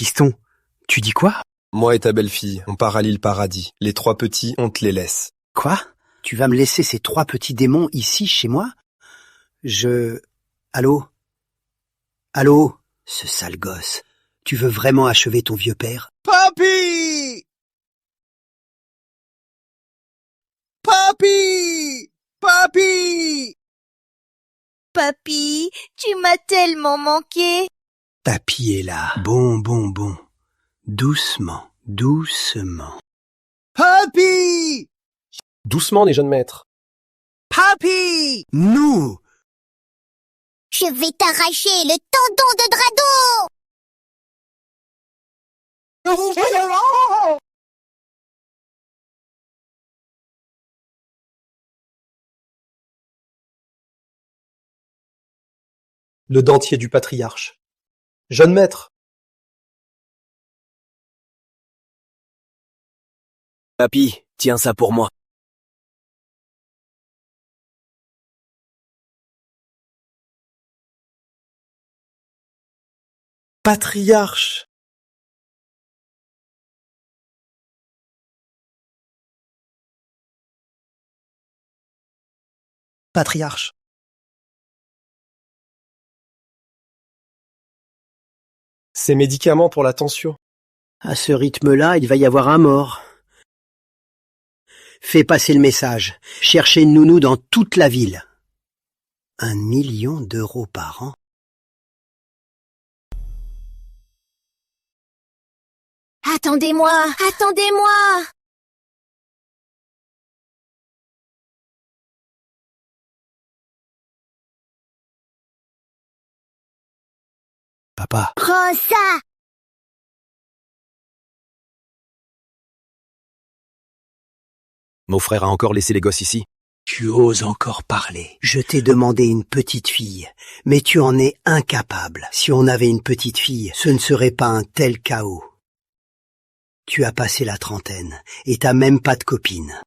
Fiston, tu dis quoi? Moi et ta belle-fille, on part à l'île Paradis. Les 3 petits, on te les laisse. Quoi? Tu vas me laisser ces 3 petits démons ici, chez moi? Allô? Allô? Ce sale gosse. Tu veux vraiment achever ton vieux père? Papy! Papy! Papy! Papy, tu m'as tellement manqué. Papy est là. Bon. Doucement, doucement. Papy! Doucement, les jeunes maîtres. Papy! Non! Je vais t'arracher le tendon de Drado. Le dentier du patriarche. Jeune maître. Papy, tiens ça pour moi. Patriarche. Patriarche. Ces médicaments pour la tension. À ce rythme-là, il va y avoir un mort. Fais passer le message. Cherchez une nounou dans toute la ville. 1 million d'euros par an. Attendez-moi. Papa, Prends ça. Mon frère a encore laissé les gosses ici. tu oses encore parler. Je t'ai demandé une petite fille, mais tu en es incapable. Si on avait une petite fille, ce ne serait pas un tel chaos. Tu as passé la trentaine, et t'as même pas de copine.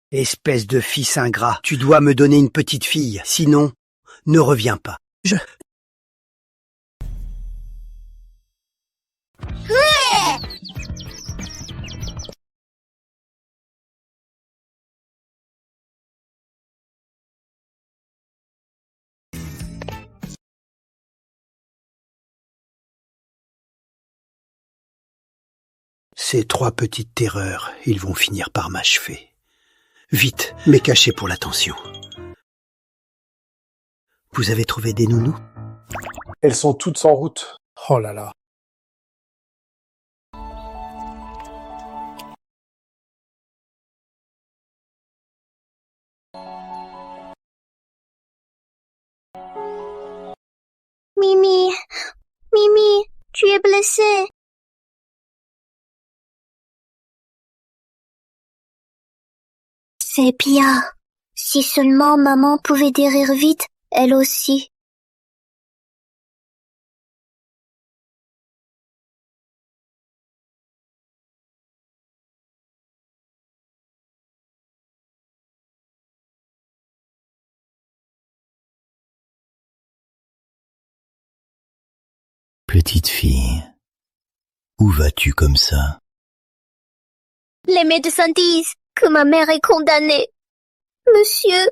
Espèce de fils ingrat, tu dois me donner une petite fille, sinon, ne reviens pas. Ces trois petites terreurs, ils vont finir par m'achever. Vite, mais cachez pour l'attention. Vous avez trouvé des nounous? Elles sont toutes en route. Oh là là. Mimi, Mimi, tu es blessée. C'est bien. Si seulement maman pouvait guérir vite, elle aussi. Petite fille, où vas-tu comme ça? Les médecins disent que ma mère est condamnée. Monsieur,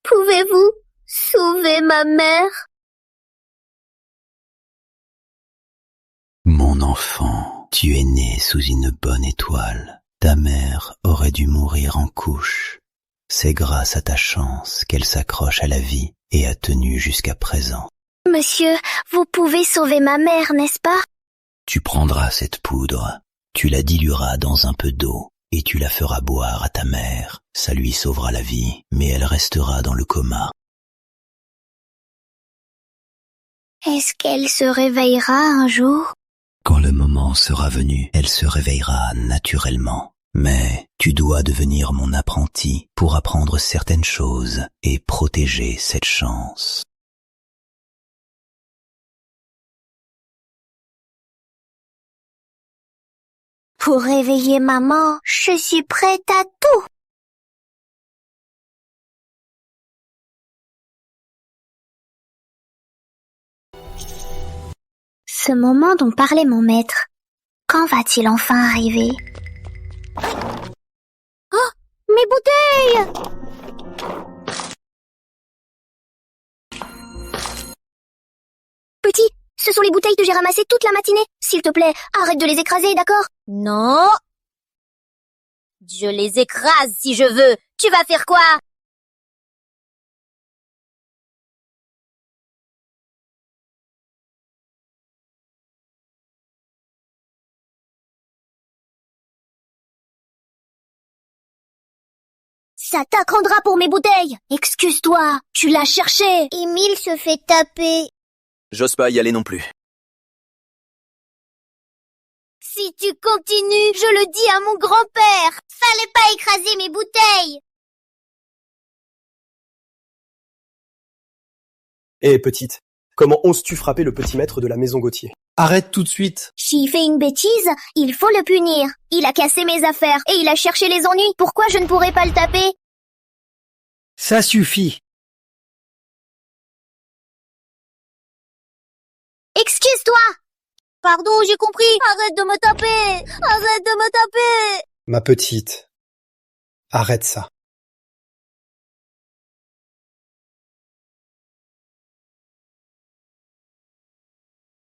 pouvez-vous sauver ma mère? Mon enfant, tu es né sous une bonne étoile. Ta mère aurait dû mourir en couche. C'est grâce à ta chance qu'elle s'accroche à la vie et a tenu jusqu'à présent. Monsieur, vous pouvez sauver ma mère, n'est-ce pas? Tu prendras cette poudre, tu la dilueras dans un peu d'eau et tu la feras boire à ta mère. Ça lui sauvera la vie, mais elle restera dans le coma. Est-ce qu'elle se réveillera un jour? Quand le moment sera venu, elle se réveillera naturellement. Mais tu dois devenir mon apprenti pour apprendre certaines choses et protéger cette chance. Pour réveiller maman, je suis prête à tout. Ce moment dont parlait mon maître, quand va-t-il enfin arriver? Oh, mes bouteilles! Petit, ce sont les bouteilles que j'ai ramassées toute la matinée. S'il te plaît, arrête de les écraser, d'accord? Non! Je les écrase si je veux. Tu vas faire quoi? Ça t'apprendra pour mes bouteilles. Excuse-toi, tu l'as cherché. Émile se fait taper. J'ose pas y aller non plus. Si tu continues, je le dis à mon grand-père. Fallait pas écraser mes bouteilles. Hé, petite, comment oses-tu frapper le petit maître de la maison Gauthier? Arrête tout de suite. S'il fait une bêtise, il faut le punir. Il a cassé mes affaires et il a cherché les ennuis. Pourquoi je ne pourrais pas le taper? Ça suffit. Excuse-toi. Pardon, j'ai compris. Arrête de me taper. Arrête de me taper. Ma petite, arrête ça.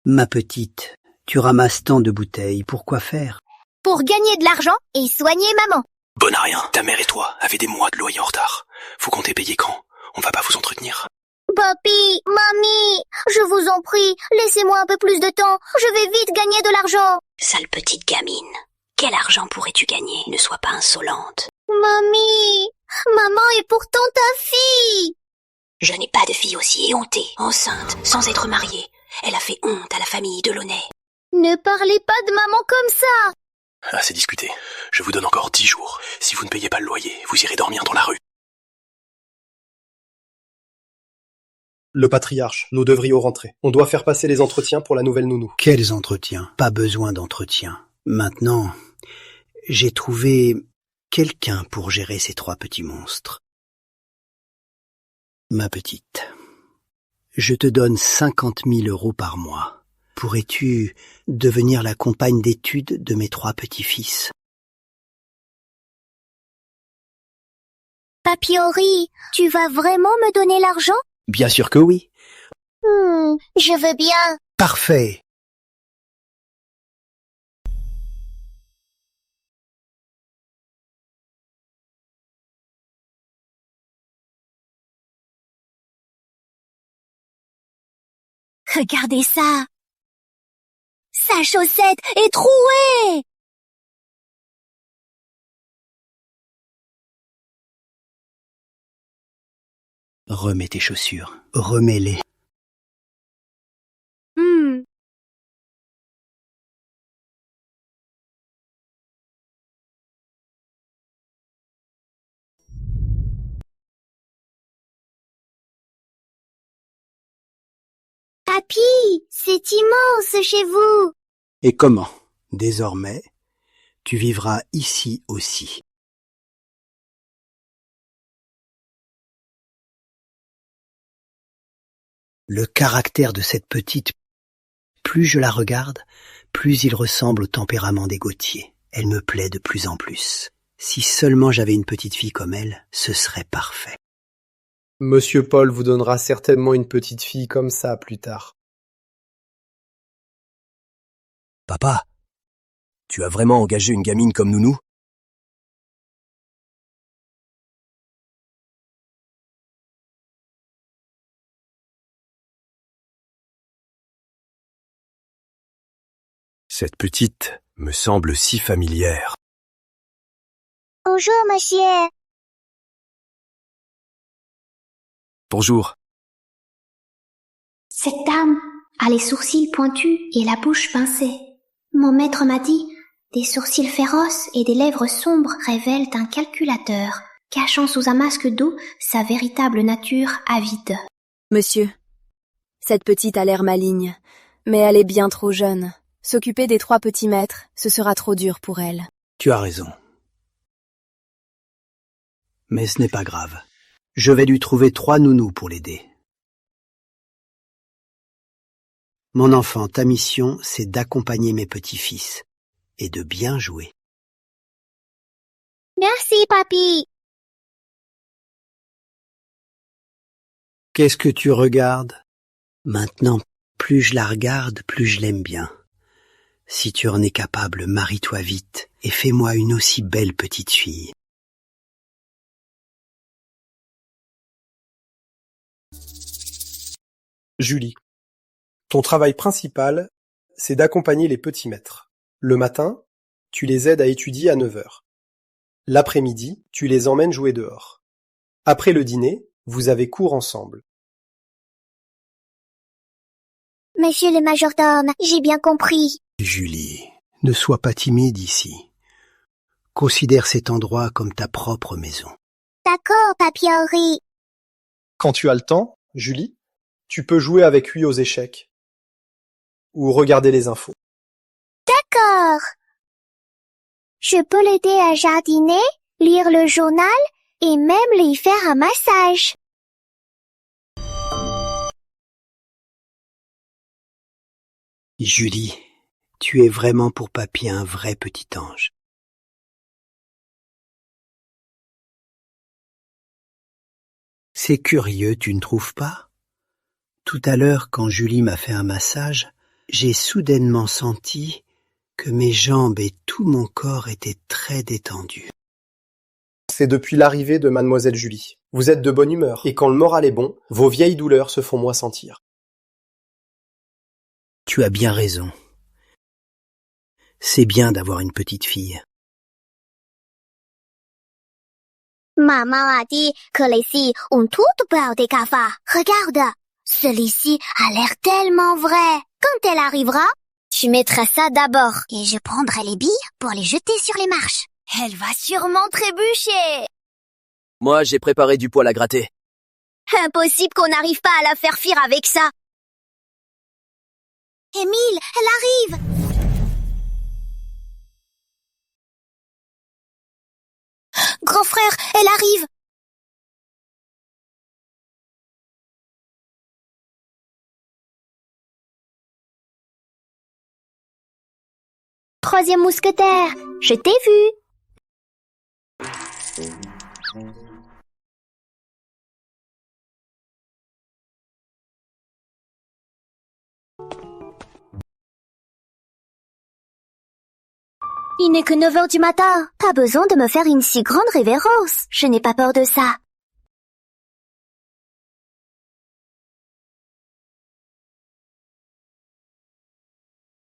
Ma petite, tu ramasses tant de bouteilles, pourquoi faire? Pour gagner de l'argent et soigner maman. Bon à rien, ta mère et toi avez des mois de loyer en retard. Vous comptez payer quand? On va pas vous entretenir. Papi, mamie, je vous en prie, laissez-moi un peu plus de temps. Je vais vite gagner de l'argent. Sale petite gamine. Quel argent pourrais-tu gagner? Ne sois pas insolente. Mamie, maman est pourtant ta fille. Je n'ai pas de fille aussi éhontée, enceinte, sans être mariée. Elle a fait honte à la famille Delaunay. Ne parlez pas de maman comme ça. Assez discuté. Je vous donne encore 10 jours. Si vous ne payez pas le loyer, vous irez dormir dans la rue. Le patriarche, nous devrions rentrer. On doit faire passer les entretiens pour la nouvelle nounou. Quels entretiens? Pas besoin d'entretien. Maintenant, j'ai trouvé quelqu'un pour gérer ces 3 petits monstres. Ma petite, je te donne 50 000 € par mois. Pourrais-tu devenir la compagne d'études de mes 3 petits-fils? Papi Henri, tu vas vraiment me donner l'argent? Bien sûr que oui. Je veux bien. Parfait. Regardez ça. Sa chaussette est trouée. Remets tes chaussures. Remets-les. Papi, c'est immense chez vous. Et comment? Désormais, tu vivras ici aussi. Le caractère de cette petite, plus je la regarde, plus il ressemble au tempérament des Gauthier. Elle me plaît de plus en plus. Si seulement j'avais une petite fille comme elle, ce serait parfait. Monsieur Paul vous donnera certainement une petite fille comme ça plus tard. Papa, tu as vraiment engagé une gamine comme nounou? Cette petite me semble si familière. Bonjour, monsieur. Bonjour. Cette dame a les sourcils pointus et la bouche pincée. Mon maître m'a dit, des sourcils féroces et des lèvres sombres révèlent un calculateur, cachant sous un masque d'eau sa véritable nature avide. Monsieur, cette petite a l'air maligne, mais elle est bien trop jeune. S'occuper des 3 petits maîtres, ce sera trop dur pour elle. Tu as raison. Mais ce n'est pas grave. Je vais lui trouver 3 nounous pour l'aider. Mon enfant, ta mission, c'est d'accompagner mes petits-fils et de bien jouer. Merci, papy. Qu'est-ce que tu regardes? Maintenant, plus je la regarde, plus je l'aime bien. Si tu en es capable, marie-toi vite et fais-moi une aussi belle petite fille. Julie, ton travail principal, c'est d'accompagner les petits maîtres. Le matin, tu les aides à étudier à 9h. L'après-midi, tu les emmènes jouer dehors. Après le dîner, vous avez cours ensemble. Monsieur le majordome, j'ai bien compris. Julie, ne sois pas timide ici. Considère cet endroit comme ta propre maison. D'accord, papy Henri. Quand tu as le temps, Julie, tu peux jouer avec lui aux échecs ou regarder les infos. D'accord. Je peux l'aider à jardiner, lire le journal et même lui faire un massage. Julie, tu es vraiment pour papy un vrai petit ange. C'est curieux, tu ne trouves pas? Tout à l'heure, quand Julie m'a fait un massage, j'ai soudainement senti que mes jambes et tout mon corps étaient très détendus. C'est depuis l'arrivée de mademoiselle Julie. Vous êtes de bonne humeur, et quand le moral est bon, vos vieilles douleurs se font moins sentir. Tu as bien raison. C'est bien d'avoir une petite fille. Maman a dit que les filles ont toutes peur des cafards. Regarde, celui-ci a l'air tellement vrai. Quand elle arrivera, tu mettras ça d'abord. Et je prendrai les billes pour les jeter sur les marches. Elle va sûrement trébucher. Moi, j'ai préparé du poil à gratter. Impossible qu'on n'arrive pas à la faire fuir avec ça. Émile, elle arrive. Grand frère, elle arrive. Troisième mousquetaire, je t'ai vu. Il n'est que 9h du matin. Pas besoin de me faire une si grande révérence. Je n'ai pas peur de ça.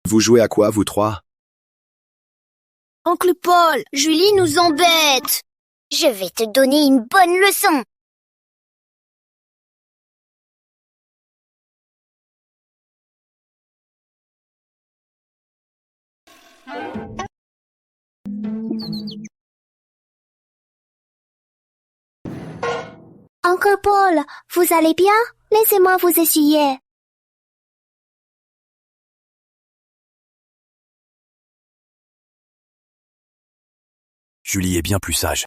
Vous jouez à quoi, vous 3? Oncle Paul, Julie nous embête. Je vais te donner une bonne leçon. Oncle Paul, vous allez bien? Laissez-moi vous essuyer. Julie est bien plus sage.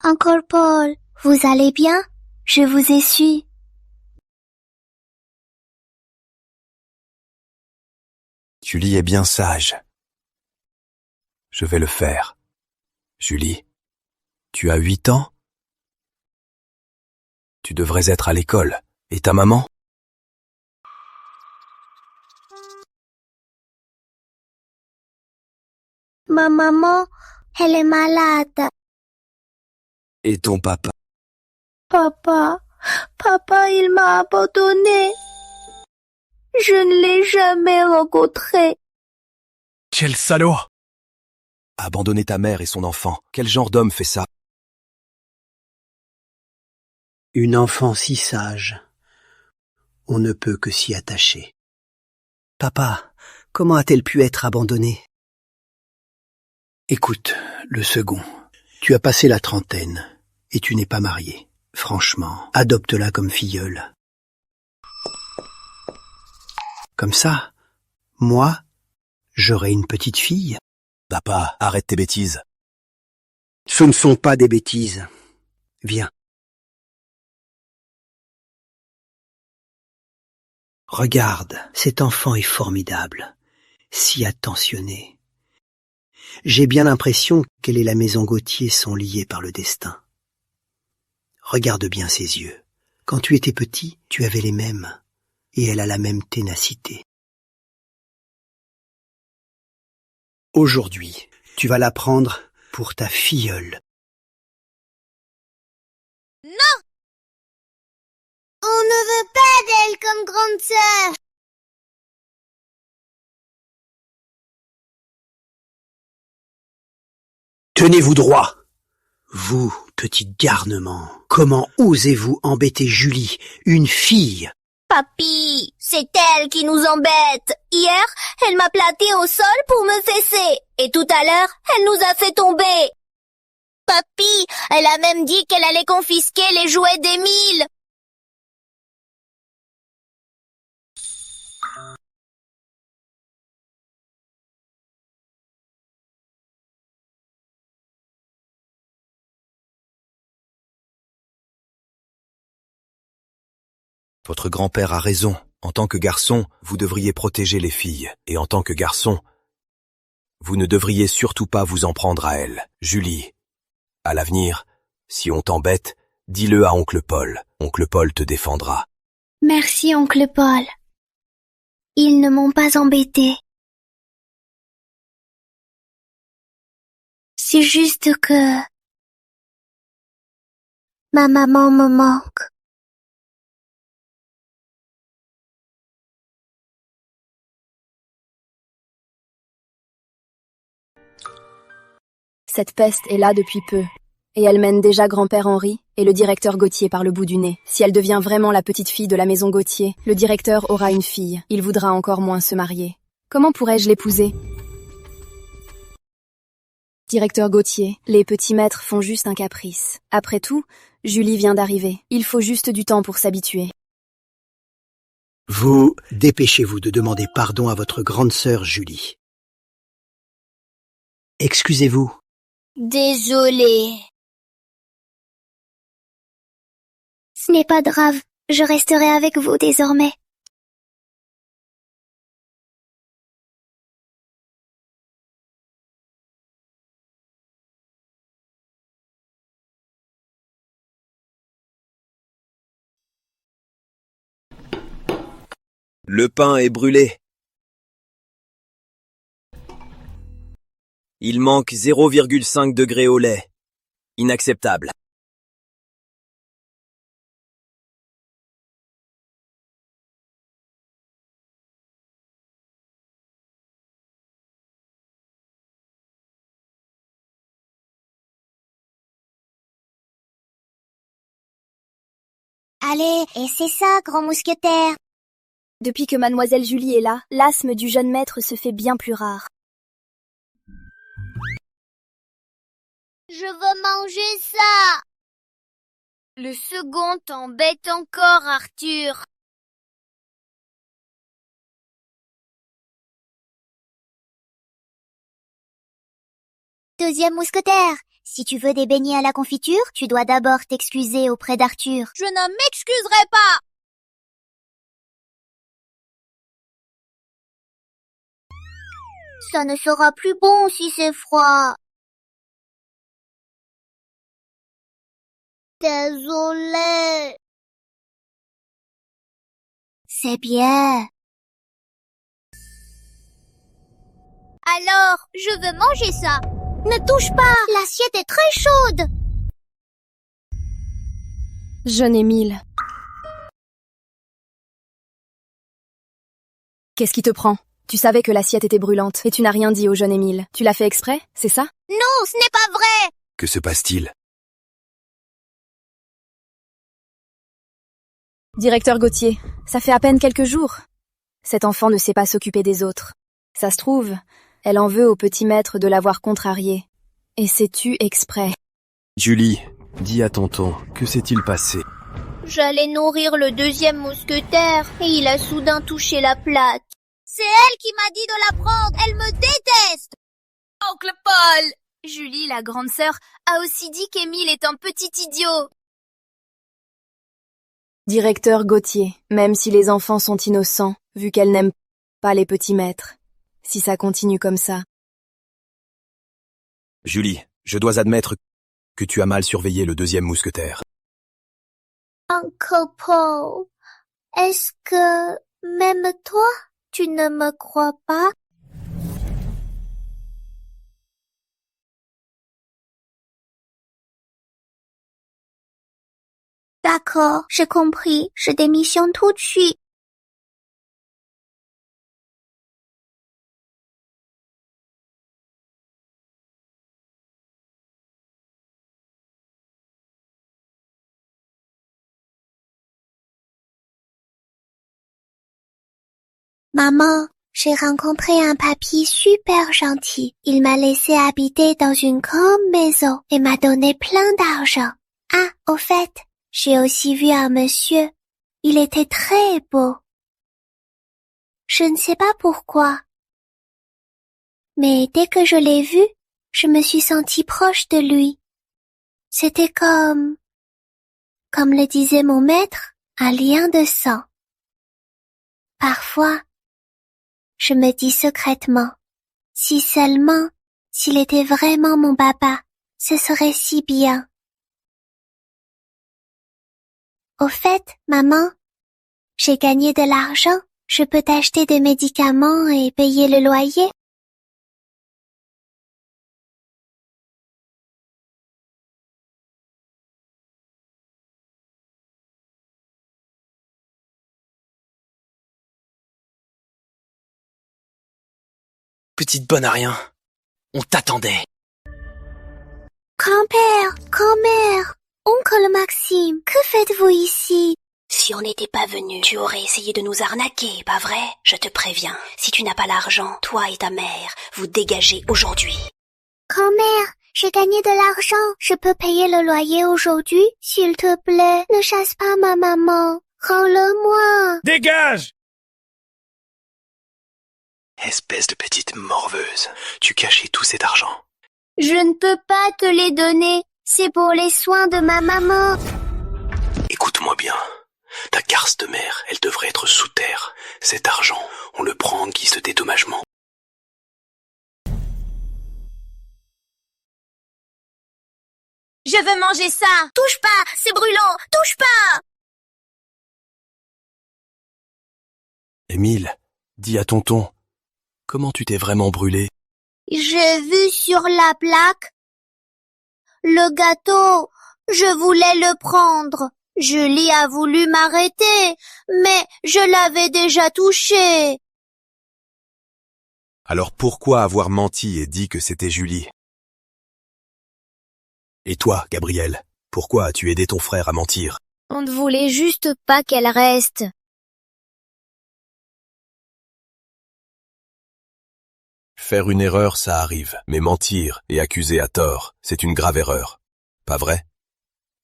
Oncle Paul, vous allez bien? Je vous essuie. Julie est bien sage. Je vais le faire. Julie, tu as 8 ans? Tu devrais être à l'école. Et ta maman? Ma maman, elle est malade. Et ton papa? Papa, il m'a abandonné. Je ne l'ai jamais rencontré. Quel salaud! Abandonner ta mère et son enfant. Quel genre d'homme fait ça? Une enfant si sage. On ne peut que s'y attacher. Papa, comment a-t-elle pu être abandonnée? Écoute, le second. Tu as passé la trentaine et tu n'es pas marié. Franchement, adopte-la comme filleule. Comme ça, moi, j'aurai une petite fille. Papa, arrête tes bêtises. Ce ne sont pas des bêtises. Viens. Regarde, cet enfant est formidable, si attentionné. J'ai bien l'impression qu'elle et la maison Gauthier sont liées par le destin. Regarde bien ses yeux. Quand tu étais petit, tu avais les mêmes, et elle a la même ténacité. Aujourd'hui, tu vas la prendre pour ta filleule. Non! On ne veut pas d'elle comme grande sœur. Tenez-vous droit! Vous, petit garnement, comment osez-vous embêter Julie, une fille? Papy, c'est elle qui nous embête. Hier, elle m'a plaqué au sol pour me fesser. Et tout à l'heure, elle nous a fait tomber. Papy, elle a même dit qu'elle allait confisquer les jouets d'Émile. Votre grand-père a raison. En tant que garçon, vous devriez protéger les filles. Et en tant que garçon, vous ne devriez surtout pas vous en prendre à elles. Julie, à l'avenir, si on t'embête, dis-le à oncle Paul. Oncle Paul te défendra. Merci, oncle Paul. Ils ne m'ont pas embêté. C'est juste que ma maman me manque. Cette peste est là depuis peu, et elle mène déjà grand-père Henri et le directeur Gauthier par le bout du nez. Si elle devient vraiment la petite fille de la maison Gauthier, le directeur aura une fille. Il voudra encore moins se marier. Comment pourrais-je l'épouser? Directeur Gauthier, les petits maîtres font juste un caprice. Après tout, Julie vient d'arriver. Il faut juste du temps pour s'habituer. Vous, dépêchez-vous de demander pardon à votre grande sœur Julie. Excusez-vous. Désolée. Ce n'est pas grave, je resterai avec vous désormais. Le pain est brûlé. Il manque 0,5 degrés au lait. Inacceptable. Allez, et c'est ça, grand mousquetaire. Depuis que mademoiselle Julie est là, l'asthme du jeune maître se fait bien plus rare. Je veux manger ça. Le second t'embête encore, Arthur. Deuxième mousquetaire, si tu veux des beignets à la confiture, tu dois d'abord t'excuser auprès d'Arthur. Je ne m'excuserai pas. Ça ne sera plus bon si c'est froid. Désolée. C'est bien. Alors, je veux manger ça. Ne touche pas, l'assiette est très chaude. Jeune Émile. Qu'est-ce qui te prend? Tu savais que l'assiette était brûlante et tu n'as rien dit au jeune Émile. Tu l'as fait exprès, c'est ça? Non, ce n'est pas vrai. Que se passe-t-il? Directeur Gauthier, ça fait à peine quelques jours. Cet enfant ne sait pas s'occuper des autres. Ça se trouve, elle en veut au petit maître de l'avoir contrarié. Et c'est tu exprès. Julie, dis à tonton, que s'est-il passé? J'allais nourrir le deuxième mousquetaire et il a soudain touché la plaque. C'est elle qui m'a dit de la prendre. Elle me déteste. Oncle Paul! Julie, la grande sœur, a aussi dit qu'Émile est un petit idiot. Directeur Gauthier, même si les enfants sont innocents, vu qu'elle n'aime pas les petits maîtres. Si ça continue comme ça. Julie, je dois admettre que tu as mal surveillé le deuxième mousquetaire. Uncle Paul, est-ce que même toi, tu ne me crois pas? D'accord, j'ai compris. Je démissionne tout de suite. Maman, j'ai rencontré un papy super gentil. Il m'a laissé habiter dans une grande maison et m'a donné plein d'argent. Ah, au fait, j'ai aussi vu un monsieur. Il était très beau. Je ne sais pas pourquoi. Mais dès que je l'ai vu, je me suis sentie proche de lui. C'était comme le disait mon maître, un lien de sang. Parfois, je me dis secrètement, si seulement, s'il était vraiment mon papa, ce serait si bien. Au fait, maman, j'ai gagné de l'argent. Je peux t'acheter des médicaments et payer le loyer. Petite bonne à rien. On t'attendait. Grand-père, grand-mère, oncle Maxime, que faites-vous ici? Si on n'était pas venu, tu aurais essayé de nous arnaquer, pas vrai? Je te préviens, si tu n'as pas l'argent, toi et ta mère, vous dégagez aujourd'hui. Grand-mère, j'ai gagné de l'argent. Je peux payer le loyer aujourd'hui? S'il te plaît, ne chasse pas ma maman. Rends-le-moi. Dégage! Espèce de petite morveuse, tu cachais tout cet argent. Je ne peux pas te les donner. C'est pour les soins de ma maman. Écoute-moi bien. Ta garce de mère, elle devrait être sous terre. Cet argent, on le prend en guise de dédommagement. Je veux manger ça. Touche pas, c'est brûlant. Touche pas. Émile, dis à tonton, comment tu t'es vraiment brûlé? J'ai vu sur la plaque le gâteau. Je voulais le prendre. Julie a voulu m'arrêter, mais je l'avais déjà touché. Alors pourquoi avoir menti et dit que c'était Julie? Et toi, Gabriel, pourquoi as-tu aidé ton frère à mentir? On ne voulait juste pas qu'elle reste. Faire une erreur, ça arrive, mais mentir et accuser à tort, c'est une grave erreur. Pas vrai?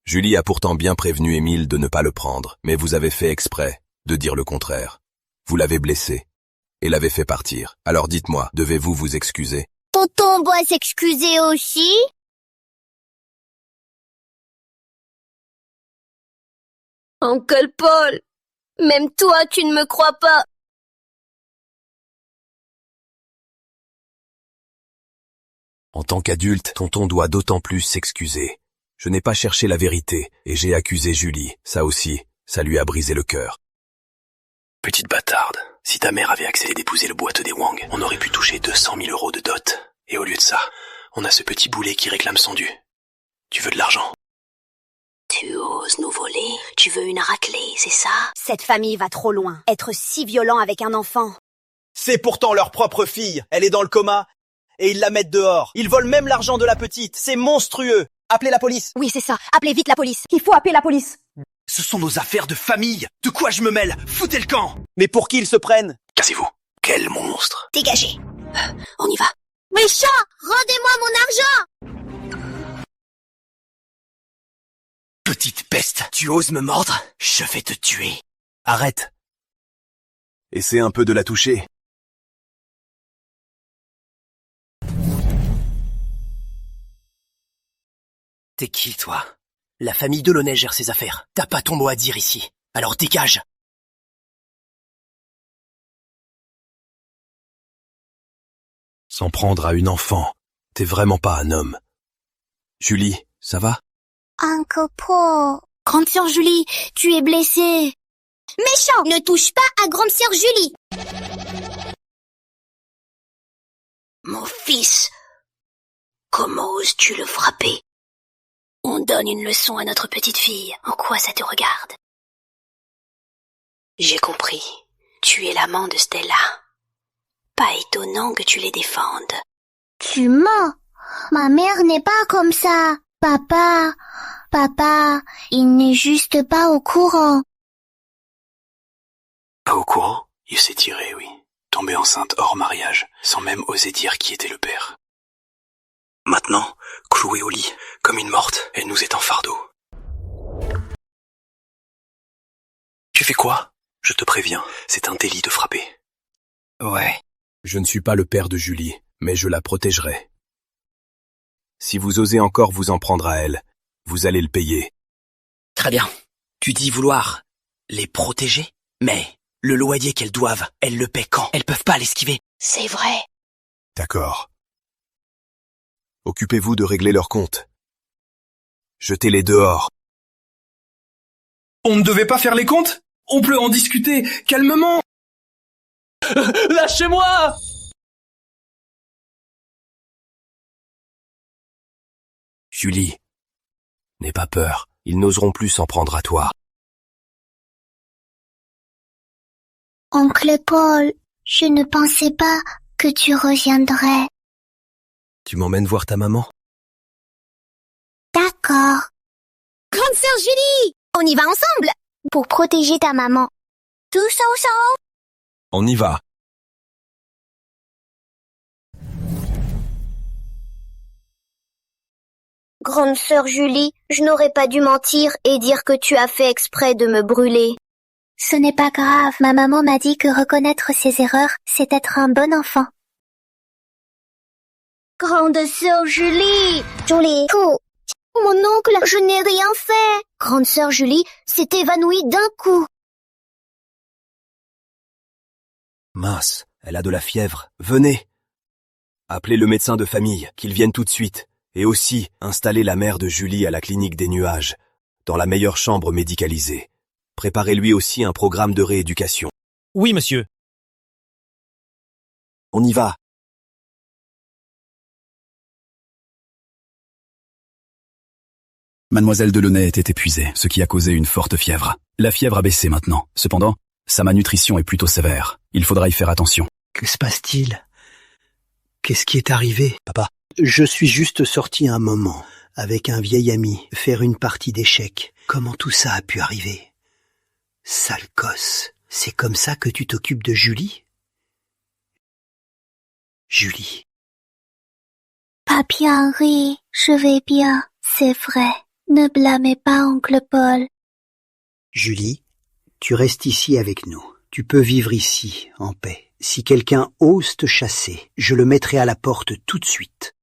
Julie a pourtant bien prévenu Émile de ne pas le prendre, mais vous avez fait exprès de dire le contraire. Vous l'avez blessé et l'avez fait partir. Alors dites-moi, devez-vous vous excuser? Tonton doit s'excuser aussi? Oncle Paul, même toi tu ne me crois pas. En tant qu'adulte, tonton doit d'autant plus s'excuser. Je n'ai pas cherché la vérité, et j'ai accusé Julie. Ça aussi, ça lui a brisé le cœur. Petite bâtarde, si ta mère avait accepté d'épouser le boiteux des Wang, on aurait pu toucher 200 000 € de dot. Et au lieu de ça, on a ce petit boulet qui réclame son dû. Tu veux de l'argent? Tu oses nous voler? Tu veux une raclée, c'est ça? Cette famille va trop loin. Être si violent avec un enfant. C'est pourtant leur propre fille. Elle est dans le coma. Et ils la mettent dehors. Ils volent même l'argent de la petite. C'est monstrueux. Appelez la police. Oui, c'est ça. Appelez vite la police. Il faut appeler la police. Ce sont nos affaires de famille. De quoi je me mêle? Foutez le camp. Mais pour qui ils se prennent? Cassez-vous. Quel monstre! Dégagez. On y va. Méchant, rendez-moi mon argent! Petite peste, tu oses me mordre? Je vais te tuer. Arrête! Essaie un peu de la toucher. T'es qui, toi? La famille Delaunay gère ses affaires. T'as pas ton mot à dire ici. Alors dégage. S'en prendre à une enfant. T'es vraiment pas un homme. Julie, ça va? Uncle Paul. Grande sœur Julie, tu es blessée. Méchant! Ne touche pas à grande sœur Julie! Mon fils, comment oses-tu le frapper? On donne une leçon à notre petite fille. En quoi ça te regarde? J'ai compris. Tu es l'amant de Stella. Pas étonnant que tu les défendes. Tu mens! Ma mère n'est pas comme ça. Papa, il n'est juste pas au courant. Pas au courant? Il s'est tiré, oui. Tombée enceinte hors mariage, sans même oser dire qui était le père. Maintenant, clouée au lit, comme une morte, elle nous est en fardeau. Tu fais quoi? Je te préviens, c'est un délit de frapper. Ouais. Je ne suis pas le père de Julie, mais je la protégerai. Si vous osez encore vous en prendre à elle, vous allez le payer. Très bien. Tu dis vouloir les protéger, mais le loyer qu'elles doivent, elles le paient quand? Elles peuvent pas l'esquiver. C'est vrai. D'accord. Occupez-vous de régler leur compte. Jetez-les dehors. On ne devait pas faire les comptes? On peut en discuter, calmement. Lâchez-moi! Julie, n'aie pas peur, ils n'oseront plus s'en prendre à toi. Oncle Paul, je ne pensais pas que tu reviendrais. Tu m'emmènes voir ta maman? D'accord. Grande sœur Julie, on y va ensemble. Pour protéger ta maman. Tous ensemble. On y va. Grande sœur Julie, je n'aurais pas dû mentir et dire que tu as fait exprès de me brûler. Ce n'est pas grave, ma maman m'a dit que reconnaître ses erreurs, c'est être un bon enfant. Grande sœur Julie! Julie! Mon oncle, je n'ai rien fait! Grande sœur Julie s'est évanouie d'un coup. Mince, elle a de la fièvre. Venez! Appelez le médecin de famille, qu'il vienne tout de suite. Et aussi, installez la mère de Julie à la clinique des Nuages, dans la meilleure chambre médicalisée. Préparez-lui aussi un programme de rééducation. Oui, monsieur. On y va. Mademoiselle Delaunay était épuisée, ce qui a causé une forte fièvre. La fièvre a baissé maintenant. Cependant, sa malnutrition est plutôt sévère. Il faudra y faire attention. Que se passe-t-il? Qu'est-ce qui est arrivé? Papa. Je suis juste sorti un moment, avec un vieil ami, faire une partie d'échecs. Comment tout ça a pu arriver? Sale gosse, c'est comme ça que tu t'occupes de Julie? Julie. Papi Henri, je vais bien, c'est vrai. Ne blâmez pas oncle Paul. Julie, tu restes ici avec nous. Tu peux vivre ici, en paix. Si quelqu'un ose te chasser, je le mettrai à la porte tout de suite.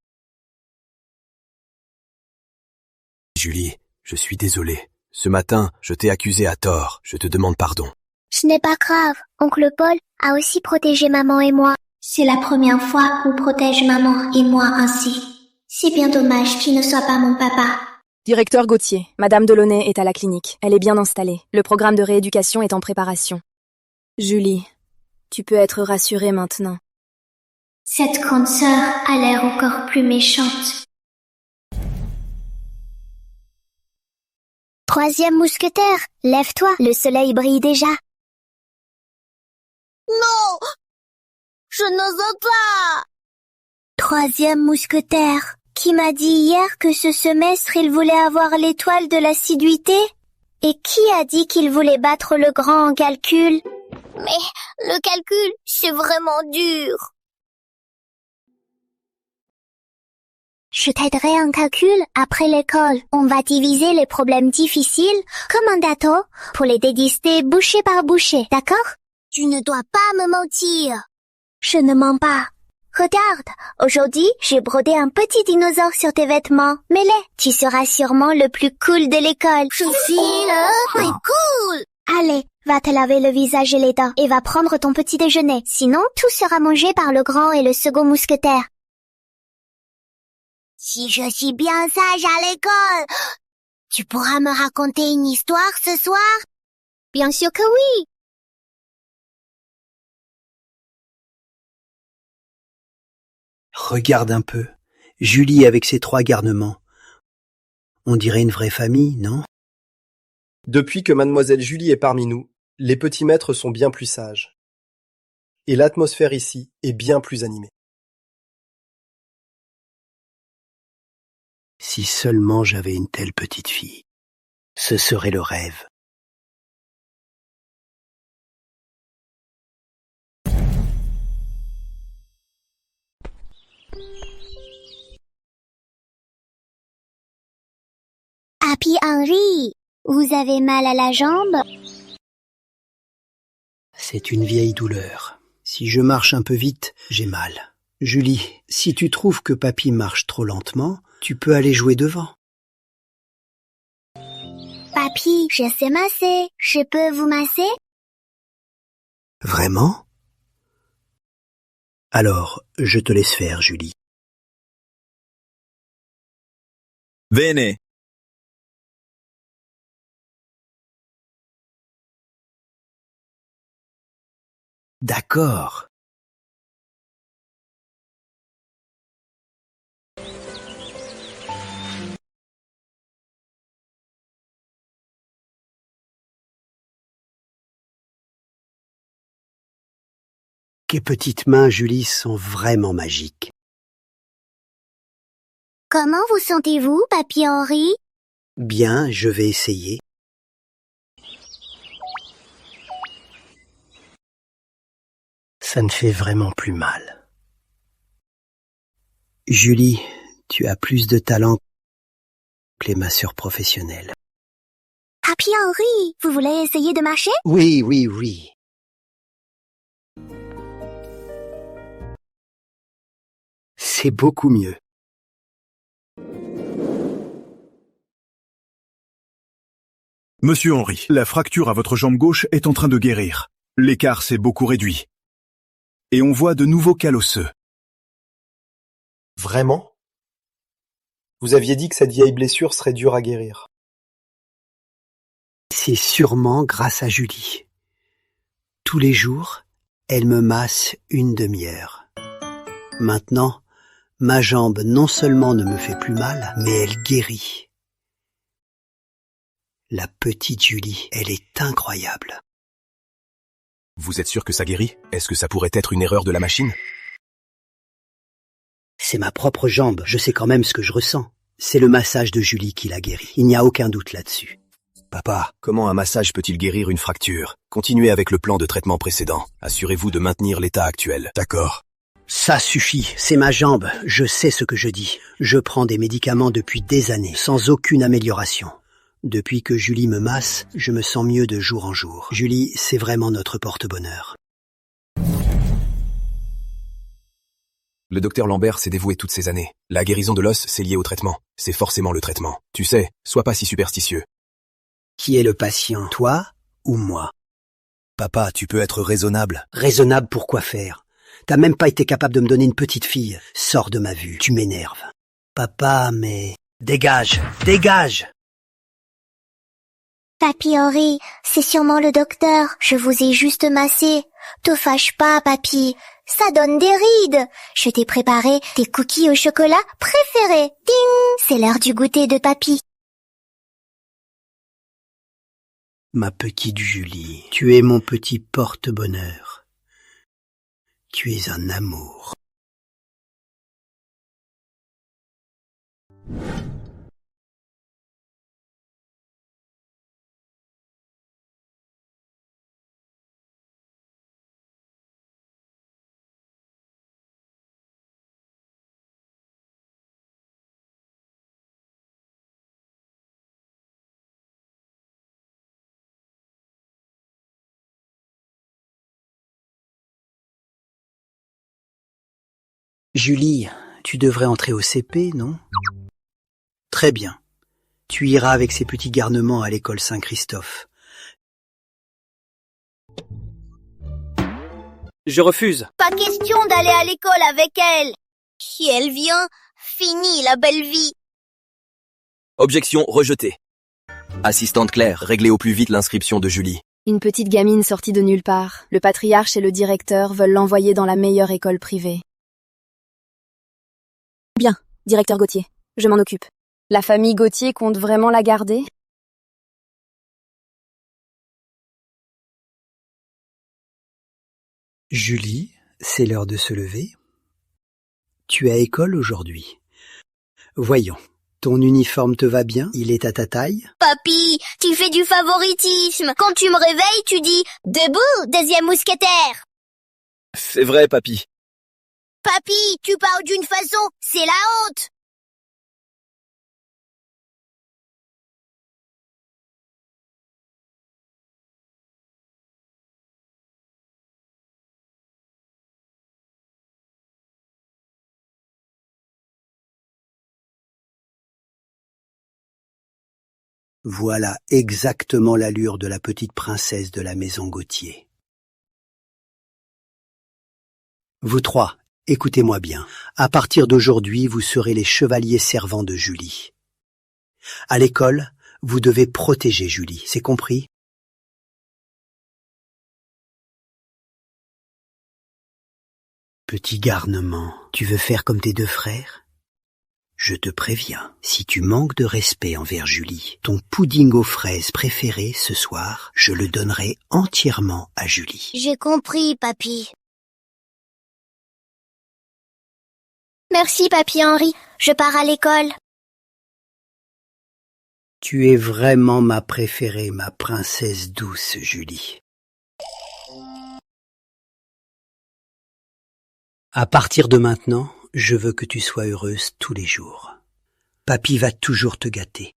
Julie, je suis désolé. Ce matin, je t'ai accusé à tort. Je te demande pardon. Ce n'est pas grave. Oncle Paul a aussi protégé maman et moi. C'est la première fois qu'on protège maman et moi ainsi. C'est bien dommage qu'il ne soit pas mon papa. Directeur Gauthier, Madame Delaunay est à la clinique. Elle est bien installée. Le programme de rééducation est en préparation. Julie, tu peux être rassurée maintenant. Cette grande sœur a l'air encore plus méchante. Troisième mousquetaire, lève-toi, le soleil brille déjà. Non! Je n'ose pas! Troisième mousquetaire, qui m'a dit hier que ce semestre il voulait avoir l'étoile de l'assiduité? Et qui a dit qu'il voulait battre le grand en calcul? Mais le calcul, c'est vraiment dur. Je t'aiderai en calcul après l'école. On va diviser les problèmes difficiles comme un gâteau pour les déguster bouchée par bouchée, d'accord? Tu ne dois pas me mentir. Je ne mens pas. Regarde, aujourd'hui, j'ai brodé un petit dinosaure sur tes vêtements. Mets-les, tu seras sûrement le plus cool de l'école. Je suis le plus cool. Allez, va te laver le visage et les dents et va prendre ton petit déjeuner. Sinon, tout sera mangé par le grand et le second mousquetaire. Si je suis bien sage à l'école, tu pourras me raconter une histoire ce soir? Bien sûr que oui. Regarde un peu. Julie avec ses 3 garnements. On dirait une vraie famille, non? Depuis que mademoiselle Julie est parmi nous, les petits maîtres sont bien plus sages. Et l'atmosphère ici est bien plus animée. Si seulement j'avais une telle petite fille. Ce serait le rêve. Happy Henry, vous avez mal à la jambe? C'est une vieille douleur. Si je marche un peu vite, j'ai mal. Julie, si tu trouves que papy marche trop lentement, tu peux aller jouer devant. Papy, je sais masser. Je peux vous masser? Vraiment? Alors, je te laisse faire, Julie. Venez. D'accord. Tes petites mains, Julie, sont vraiment magiques. Comment vous sentez-vous, Papy Henry? Bien, je vais essayer. Ça ne fait vraiment plus mal. Julie, tu as plus de talent que les masseurs professionnels. Papy Henry, vous voulez essayer de marcher? Oui, oui, oui. C'est beaucoup mieux. Monsieur Henry, la fracture à votre jambe gauche est en train de guérir. L'écart s'est beaucoup réduit. Et on voit de nouveaux cals osseux. Vraiment? Vous aviez dit que cette vieille blessure serait dure à guérir. C'est sûrement grâce à Julie. Tous les jours, elle me masse une demi-heure. Maintenant, ma jambe non seulement ne me fait plus mal, mais elle guérit. La petite Julie, elle est incroyable. Vous êtes sûr que ça guérit? Est-ce que ça pourrait être une erreur de la machine? C'est ma propre jambe, je sais quand même ce que je ressens. C'est le massage de Julie qui l'a guéri. Il n'y a aucun doute là-dessus. Papa, comment un massage peut-il guérir une fracture? Continuez avec le plan de traitement précédent. Assurez-vous de maintenir l'état actuel. D'accord. Ça suffit, c'est ma jambe, je sais ce que je dis. Je prends des médicaments depuis des années, sans aucune amélioration. Depuis que Julie me masse, je me sens mieux de jour en jour. Julie, c'est vraiment notre porte-bonheur. Le docteur Lambert s'est dévoué toutes ces années. La guérison de l'os, c'est lié au traitement. C'est forcément le traitement. Tu sais, sois pas si superstitieux. Qui est le patient, toi ou moi? Papa, tu peux être raisonnable. Raisonnable pour quoi faire? T'as même pas été capable de me donner une petite fille. Sors de ma vue, tu m'énerves. Papa, mais... Dégage, dégage! Papy Henry, c'est sûrement le docteur. Je vous ai juste massé. Te fâche pas, papy. Ça donne des rides. Je t'ai préparé tes cookies au chocolat préférés. Ding! C'est l'heure du goûter de papy. Ma petite Julie, tu es mon petit porte-bonheur. Tu es un amour. Julie, tu devrais entrer au CP, non? Très bien. Tu iras avec ces petits garnements à l'école Saint-Christophe. Je refuse. Pas question d'aller à l'école avec elle. Si elle vient, fini la belle vie. Objection rejetée. Assistante Claire, réglez au plus vite l'inscription de Julie. Une petite gamine sortie de nulle part. Le patriarche et le directeur veulent l'envoyer dans la meilleure école privée. Bien, directeur Gauthier, je m'en occupe. La famille Gauthier compte vraiment la garder? Julie, c'est l'heure de se lever. Tu as école aujourd'hui. Voyons, ton uniforme te va bien? Il est à ta taille? Papy, tu fais du favoritisme. Quand tu me réveilles, tu dis « Debout, deuxième mousquetaire !» C'est vrai, papy. Papy, tu parles d'une façon, c'est la honte. Voilà exactement l'allure de la petite princesse de la maison Gauthier. Vous trois, écoutez-moi bien. À partir d'aujourd'hui, vous serez les chevaliers servants de Julie. À l'école, vous devez protéger Julie, c'est compris? Petit garnement, tu veux faire comme tes deux frères? Je te préviens, si tu manques de respect envers Julie, ton pudding aux fraises préféré ce soir, je le donnerai entièrement à Julie. J'ai compris, papy. Merci, papy Henri. Je pars à l'école. Tu es vraiment ma préférée, ma princesse douce, Julie. À partir de maintenant, je veux que tu sois heureuse tous les jours. Papy va toujours te gâter.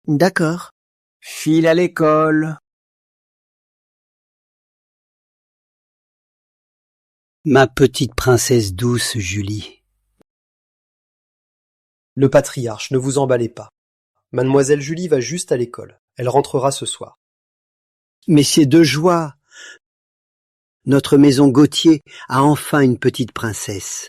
D'accord. File à l'école. Ma petite princesse douce, Julie. Le patriarche, ne vous emballez pas. Mademoiselle Julie va juste à l'école. Elle rentrera ce soir. Mais c'est de joie. Notre maison Gauthier a enfin une petite princesse.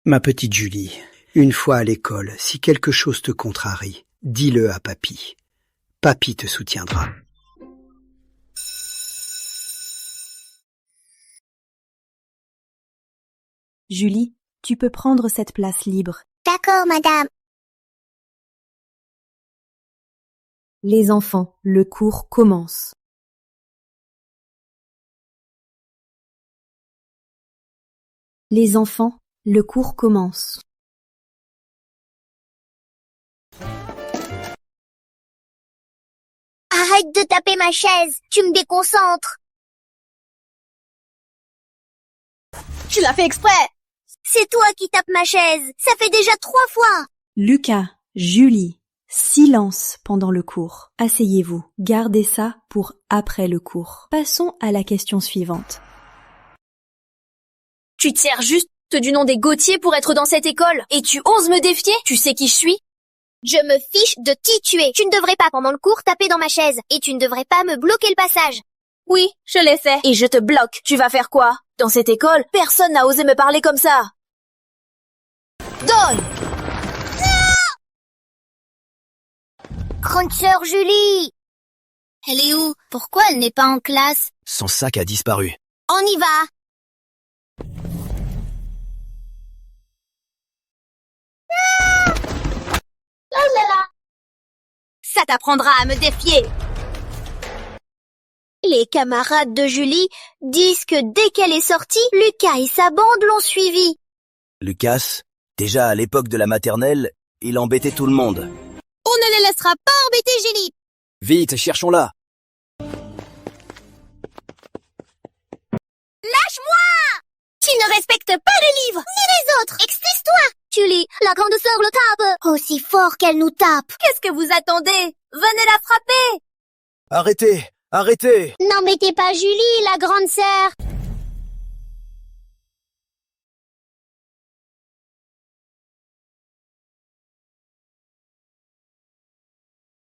Ma petite Julie, une fois à l'école, si quelque chose te contrarie, dis-le à papy. Papy te soutiendra. Julie, tu peux prendre cette place libre. D'accord, madame. Les enfants, le cours commence. Les enfants, le cours commence. Arrête de taper ma chaise, tu me déconcentres. Tu l'as fait exprès. C'est toi qui tapes ma chaise, ça fait déjà 3 fois. Lucas, Julie, silence pendant le cours. Asseyez-vous, gardez ça pour après le cours. Passons à la question suivante. Tu te sers juste du nom des Gauthier pour être dans cette école et tu oses me défier? Tu sais qui je suis? Je me fiche de qui tu es. Tu ne devrais pas pendant le cours taper dans ma chaise et tu ne devrais pas me bloquer le passage. Oui, je l'ai fait. Et je te bloque. Tu vas faire quoi? Dans cette école, personne n'a osé me parler comme ça. Donne! Non! Grande sœur Julie! Elle est où? Pourquoi elle n'est pas en classe? Son sac a disparu. On y va! Ça t'apprendra à me défier. Les camarades de Julie disent que dès qu'elle est sortie, Lucas et sa bande l'ont suivie. Lucas, déjà à l'époque de la maternelle, il embêtait tout le monde. On ne les laissera pas embêter Julie. Vite, cherchons-la. Lâche-moi! Tu ne respectes pas le livre, ni les autres. Excuse-toi. Julie, la grande sœur le tape. Aussi fort qu'elle nous tape. Qu'est-ce que vous attendez? Venez la frapper! Arrêtez! Arrêtez! N'embêtez pas Julie, la grande sœur.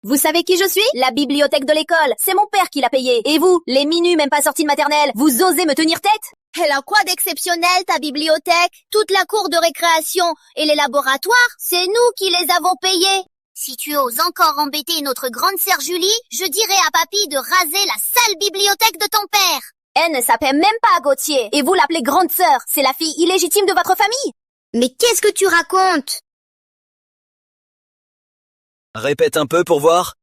Vous savez qui je suis? La bibliothèque de l'école. C'est mon père qui l'a payée. Et vous, les minus même pas sortis de maternelle, vous osez me tenir tête? Elle a quoi d'exceptionnel, ta bibliothèque? Toute la cour de récréation et les laboratoires, c'est nous qui les avons payés. Si tu oses encore embêter notre grande sœur Julie, je dirai à papy de raser la sale bibliothèque de ton père. Elle ne s'appelle même pas Gauthier. Et vous l'appelez grande sœur. C'est la fille illégitime de votre famille. Mais qu'est-ce que tu racontes? Répète un peu pour voir.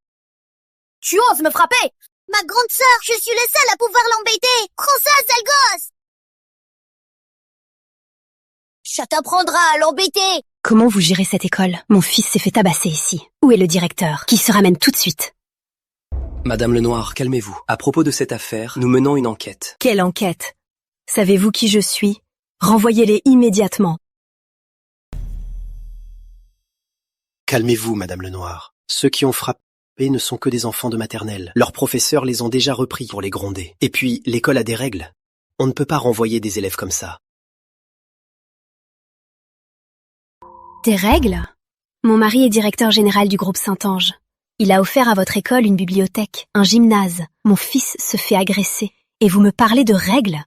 Tu oses me frapper? Ma grande sœur, je suis le seul à pouvoir l'embêter. Prends ça, sale gosse! Ça t'apprendra à l'embêter. Comment vous gérez cette école? Mon fils s'est fait tabasser ici. Où est le directeur? Qui se ramène tout de suite. Madame Lenoir, calmez-vous. À propos de cette affaire, nous menons une enquête. Quelle enquête? Savez-vous qui je suis? Renvoyez-les immédiatement. Calmez-vous, Madame Lenoir. Ceux qui ont frappé ne sont que des enfants de maternelle. Leurs professeurs les ont déjà repris pour les gronder. Et puis, l'école a des règles. On ne peut pas renvoyer des élèves comme ça. Des règles? Mon mari est directeur général du groupe Saint-Ange. Il a offert à votre école une bibliothèque, un gymnase. Mon fils se fait agresser. Et vous me parlez de règles?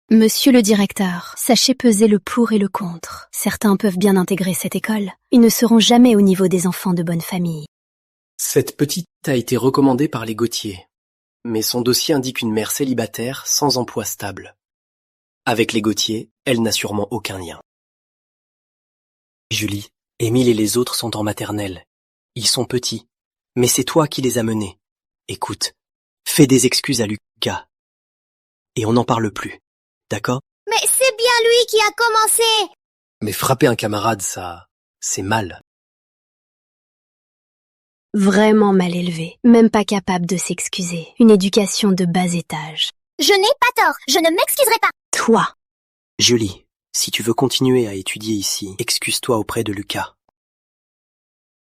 Monsieur le directeur, sachez peser le pour et le contre. Certains peuvent bien intégrer cette école. Ils ne seront jamais au niveau des enfants de bonne famille. Cette petite a été recommandée par les Gauthier. Mais son dossier indique une mère célibataire sans emploi stable. Avec les Gauthier, elle n'a sûrement aucun lien. Julie, Émile et les autres sont en maternelle. Ils sont petits, mais c'est toi qui les as menés. Écoute, fais des excuses à Lucas. Et on n'en parle plus, d'accord? Mais c'est bien lui qui a commencé. Mais frapper un camarade, ça, c'est mal. Vraiment mal élevé, même pas capable de s'excuser. Une éducation de bas étage. Je n'ai pas tort, je ne m'excuserai pas. Toi. Julie, si tu veux continuer à étudier ici, excuse-toi auprès de Lucas.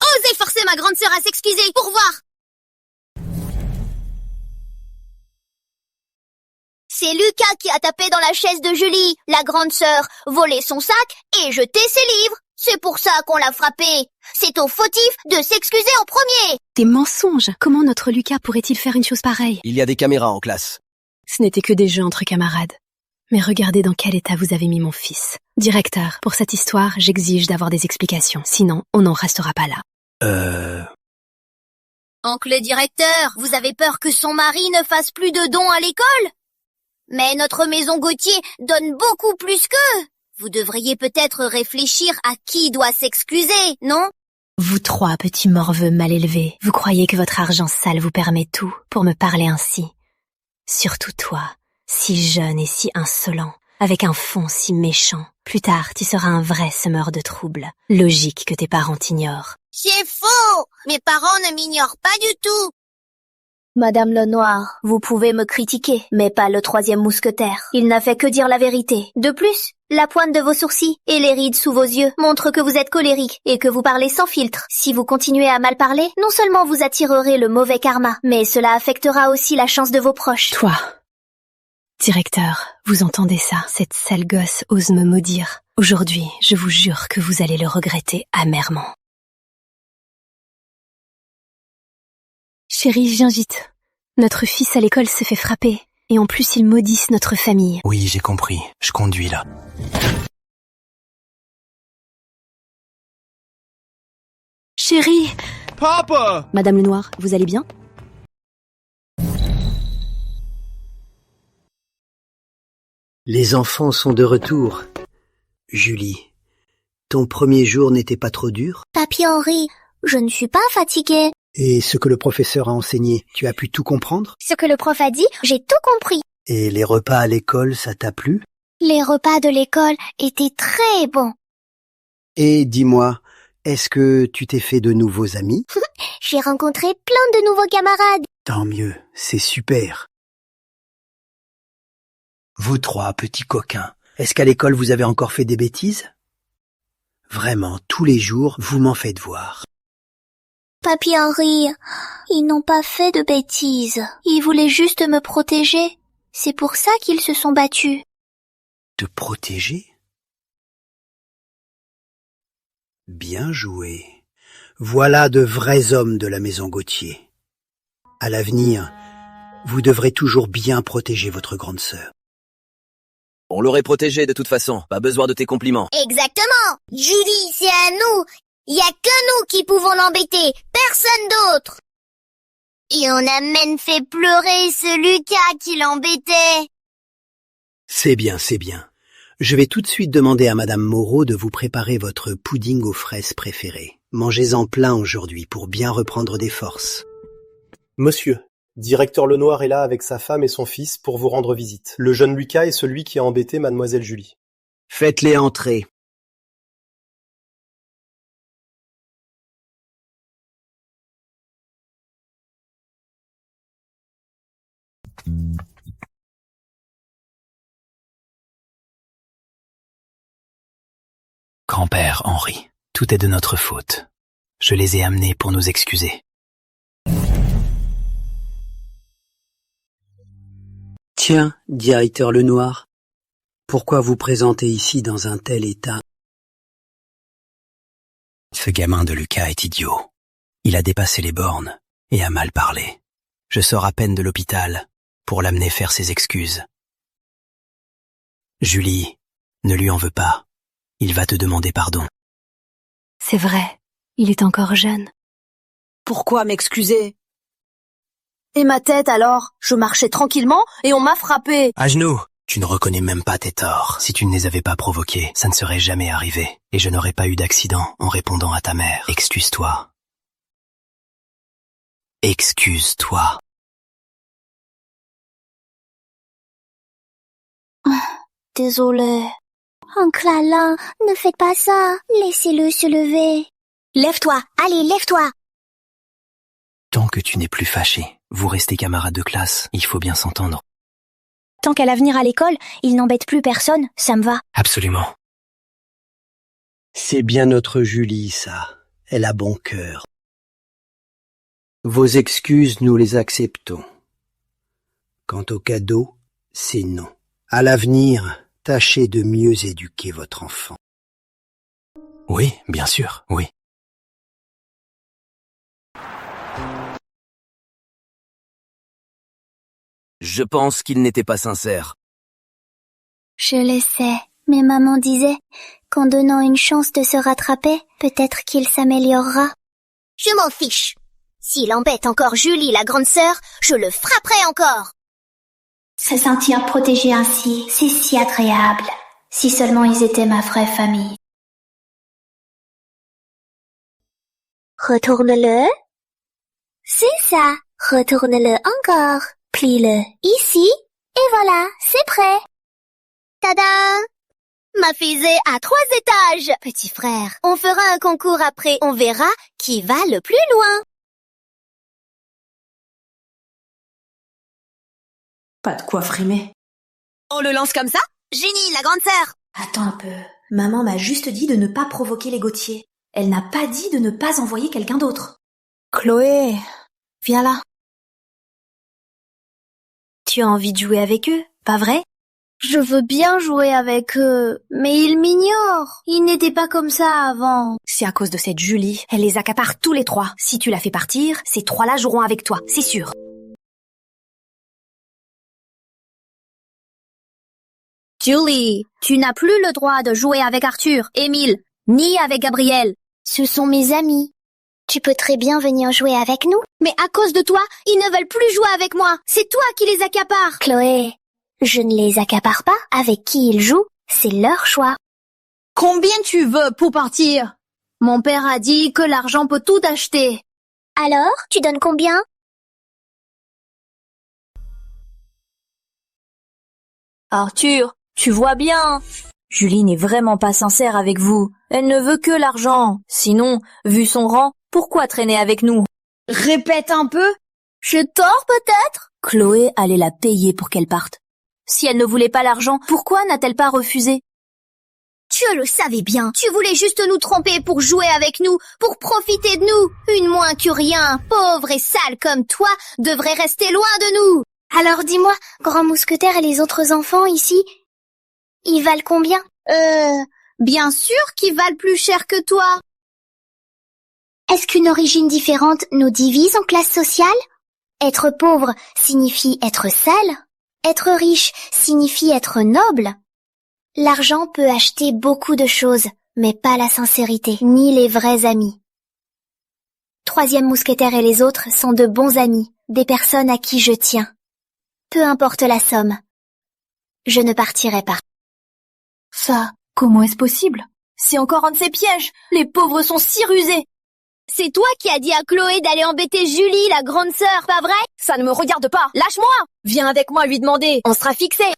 Osez forcer ma grande sœur à s'excuser, pour voir. C'est Lucas qui a tapé dans la chaise de Julie, la grande sœur, volé son sac et jeté ses livres. C'est pour ça qu'on l'a frappé. C'est au fautif de s'excuser en premier. Des mensonges. Comment notre Lucas pourrait-il faire une chose pareille? Il y a des caméras en classe. Ce n'était que des jeux entre camarades. Mais regardez dans quel état vous avez mis mon fils. Directeur, pour cette histoire, j'exige d'avoir des explications. Sinon, on n'en restera pas là. Oncle directeur, vous avez peur que son mari ne fasse plus de dons à l'école? Mais notre maison Gauthier donne beaucoup plus qu'eux. Vous devriez peut-être réfléchir à qui doit s'excuser, non? Vous trois petits morveux mal élevés, vous croyez que votre argent sale vous permet tout pour me parler ainsi? Surtout toi, si jeune et si insolent, avec un fond si méchant. Plus tard, tu seras un vrai semeur de troubles. Logique que tes parents t'ignorent. C'est faux! Mes parents ne m'ignorent pas du tout. Madame Lenoir, vous pouvez me critiquer, mais pas le troisième mousquetaire. Il n'a fait que dire la vérité. De plus, la pointe de vos sourcils et les rides sous vos yeux montrent que vous êtes colérique et que vous parlez sans filtre. Si vous continuez à mal parler, non seulement vous attirerez le mauvais karma, mais cela affectera aussi la chance de vos proches. Toi, directeur, vous entendez ça? Cette sale gosse ose me maudire. Aujourd'hui, je vous jure que vous allez le regretter amèrement. Chérie, viens vite. Notre fils à l'école se fait frapper. Et en plus, ils maudissent notre famille. Oui, j'ai compris. Je conduis là. Chérie! Papa! Madame Lenoir, vous allez bien? Les enfants sont de retour. Julie, ton premier jour n'était pas trop dur? Papy Henri, je ne suis pas fatiguée. Et ce que le professeur a enseigné, tu as pu tout comprendre? Ce que le prof a dit, j'ai tout compris. Et les repas à l'école, ça t'a plu? Les repas de l'école étaient très bons. Et dis-moi, est-ce que tu t'es fait de nouveaux amis? J'ai rencontré plein de nouveaux camarades. Tant mieux, c'est super. Vous trois, petits coquins, est-ce qu'à l'école vous avez encore fait des bêtises? Vraiment, tous les jours, vous m'en faites voir. Papy Henri, ils n'ont pas fait de bêtises. Ils voulaient juste me protéger. C'est pour ça qu'ils se sont battus. Te protéger? Bien joué. Voilà de vrais hommes de la maison Gauthier. À l'avenir, vous devrez toujours bien protéger votre grande sœur. On l'aurait protégée de toute façon, pas besoin de tes compliments. Exactement. Julie, c'est à nous. Il y a que nous qui pouvons l'embêter, personne d'autre. Et on a même fait pleurer ce Lucas qui l'embêtait. C'est bien, c'est bien. Je vais tout de suite demander à Madame Moreau de vous préparer votre pudding aux fraises préféré. Mangez-en plein aujourd'hui pour bien reprendre des forces. Monsieur, directeur Lenoir est là avec sa femme et son fils pour vous rendre visite. Le jeune Lucas est celui qui a embêté mademoiselle Julie. Faites-les entrer. Grand-père Henri, tout est de notre faute. Je les ai amenés pour nous excuser. Tiens, directeur Lenoir, pourquoi vous présentez ici dans un tel état? Ce gamin de Lucas est idiot. Il a dépassé les bornes et a mal parlé. Je sors à peine de l'hôpital pour l'amener faire ses excuses. Julie, ne lui en veux pas. Il va te demander pardon. C'est vrai, il est encore jeune. Pourquoi m'excuser? Et ma tête alors? Je marchais tranquillement et on m'a frappé. À genoux, tu ne reconnais même pas tes torts. Si tu ne les avais pas provoqués, ça ne serait jamais arrivé. Et je n'aurais pas eu d'accident en répondant à ta mère. Excuse-toi. Excuse-toi. Désolée. Oncle Alain, ne faites pas ça. Laissez-le se lever. Lève-toi. Allez, lève-toi. Tant que tu n'es plus fâché, vous restez camarades de classe, il faut bien s'entendre. Tant qu'à l'avenir à l'école, il n'embête plus personne, ça me va. Absolument. C'est bien notre Julie, ça. Elle a bon cœur. Vos excuses, nous les acceptons. Quant au cadeau, c'est non. À l'avenir, tâchez de mieux éduquer votre enfant. Oui, bien sûr, oui. Je pense qu'il n'était pas sincère. Je le sais, mais maman disait qu'en donnant une chance de se rattraper, peut-être qu'il s'améliorera. Je m'en fiche. S'il embête encore Julie, la grande sœur, je le frapperai encore. Se sentir protégé ainsi, c'est si agréable. Si seulement ils étaient ma vraie famille. Retourne-le. C'est ça. Retourne-le encore. Plie-le ici. Et voilà, c'est prêt. Tada! Ma fusée a 3 étages. Petit frère, on fera un concours après. On verra qui va le plus loin. Pas de quoi frimer. On le lance comme ça? Génie, la grande sœur. Attends un peu. Maman m'a juste dit de ne pas provoquer les Gauthier. Elle n'a pas dit de ne pas envoyer quelqu'un d'autre. Chloé, viens là. Tu as envie de jouer avec eux, pas vrai? Je veux bien jouer avec eux, mais ils m'ignorent. Ils n'étaient pas comme ça avant. C'est à cause de cette Julie. Elle les accapare tous les 3. Si tu la fais partir, ces 3-là joueront avec toi, c'est sûr. Julie, tu n'as plus le droit de jouer avec Arthur, Émile, ni avec Gabriel. Ce sont mes amis. Tu peux très bien venir jouer avec nous. Mais à cause de toi, ils ne veulent plus jouer avec moi. C'est toi qui les accapares. Chloé, je ne les accapare pas. Avec qui ils jouent, c'est leur choix. Combien tu veux pour partir? Mon père a dit que l'argent peut tout acheter. Alors, tu donnes combien? Arthur, tu vois bien. Julie n'est vraiment pas sincère avec vous. Elle ne veut que l'argent. Sinon, vu son rang, pourquoi traîner avec nous? Répète un peu. Je tort peut-être? Chloé allait la payer pour qu'elle parte. Si elle ne voulait pas l'argent, pourquoi n'a-t-elle pas refusé? Tu le savais bien. Tu voulais juste nous tromper pour jouer avec nous, pour profiter de nous. Une moins que rien, pauvre et sale comme toi, devrait rester loin de nous. Alors dis-moi, grand mousquetaire et les autres enfants ici, ils valent combien? Bien sûr qu'ils valent plus cher que toi. Est-ce qu'une origine différente nous divise en classes sociales? Être pauvre signifie être seul? Être riche signifie être noble? L'argent peut acheter beaucoup de choses, mais pas la sincérité, ni les vrais amis. Troisième mousquetaire et les autres sont de bons amis, des personnes à qui je tiens. Peu importe la somme, je ne partirai pas. Ça, comment est-ce possible? C'est encore un de ces pièges. Les pauvres sont si rusés. C'est toi qui as dit à Chloé d'aller embêter Julie, la grande sœur, pas vrai? Ça ne me regarde pas. Lâche-moi. Viens avec moi lui demander. On sera fixés.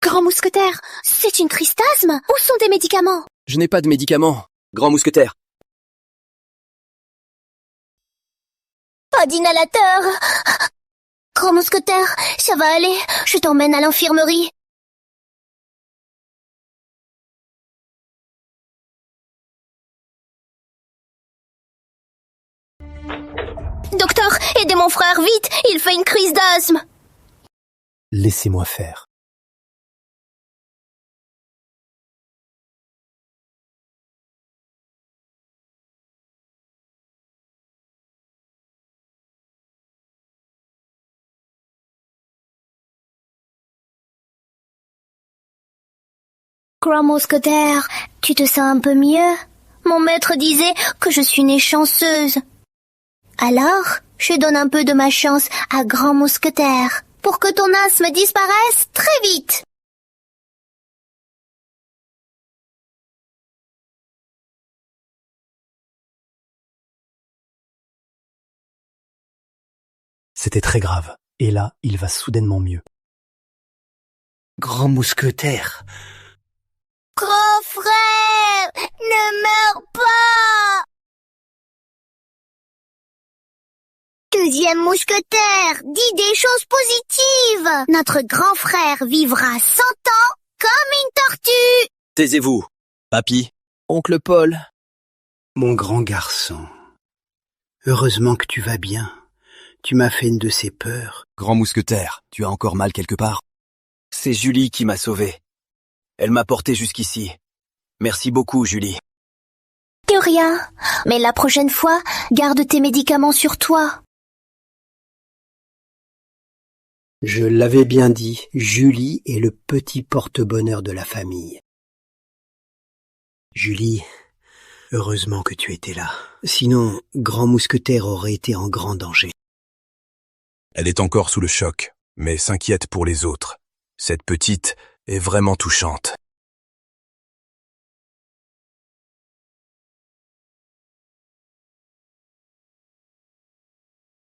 Grand mousquetaire, c'est une triste asthme. Où sont tes médicaments? Je n'ai pas de médicaments, grand mousquetaire. Pas d'inhalateur. Grand mousquetaire, ça va aller. Je t'emmène à l'infirmerie. Docteur, aidez mon frère, vite. Il fait une crise d'asthme. Laissez-moi faire. Grand mousquetaire, tu te sens un peu mieux? Mon maître disait que je suis née chanceuse. Alors, je donne un peu de ma chance à Grand mousquetaire pour que ton asthme disparaisse très vite. C'était très grave. Et là, il va soudainement mieux. Grand mousquetaire. Grand frère, ne meurs pas! Deuxième mousquetaire, dis des choses positives. Notre grand frère vivra 100 ans comme une tortue. Taisez-vous. Papy, oncle Paul. Mon grand garçon, heureusement que tu vas bien. Tu m'as fait une de ces peurs. Grand mousquetaire, tu as encore mal quelque part? C'est Julie qui m'a sauvé. Elle m'a porté jusqu'ici. Merci beaucoup, Julie. De rien. Mais la prochaine fois, garde tes médicaments sur toi. Je l'avais bien dit, Julie est le petit porte-bonheur de la famille. Julie, heureusement que tu étais là. Sinon, Grand Mousquetaire aurait été en grand danger. Elle est encore sous le choc, mais s'inquiète pour les autres. Cette petite est vraiment touchante.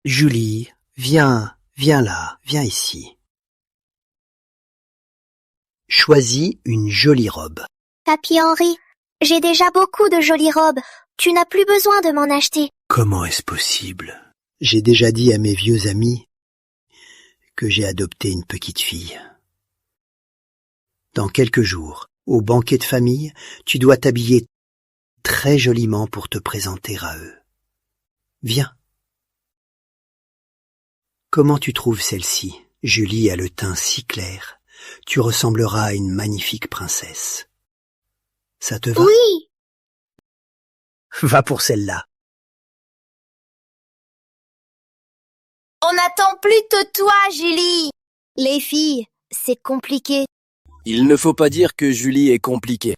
Julie, viens là, viens ici. Choisis une jolie robe. Papy Henri, j'ai déjà beaucoup de jolies robes. Tu n'as plus besoin de m'en acheter. Comment est-ce possible? J'ai déjà dit à mes vieux amis que j'ai adopté une petite fille. Dans quelques jours, au banquet de famille, tu dois t'habiller très joliment pour te présenter à eux. Viens. Comment tu trouves celle-ci? Julie a le teint si clair. Tu ressembleras à une magnifique princesse. Ça te va? Oui. Va pour celle-là. On attend plus de toi, Julie. Les filles, c'est compliqué. Il ne faut pas dire que Julie est compliquée.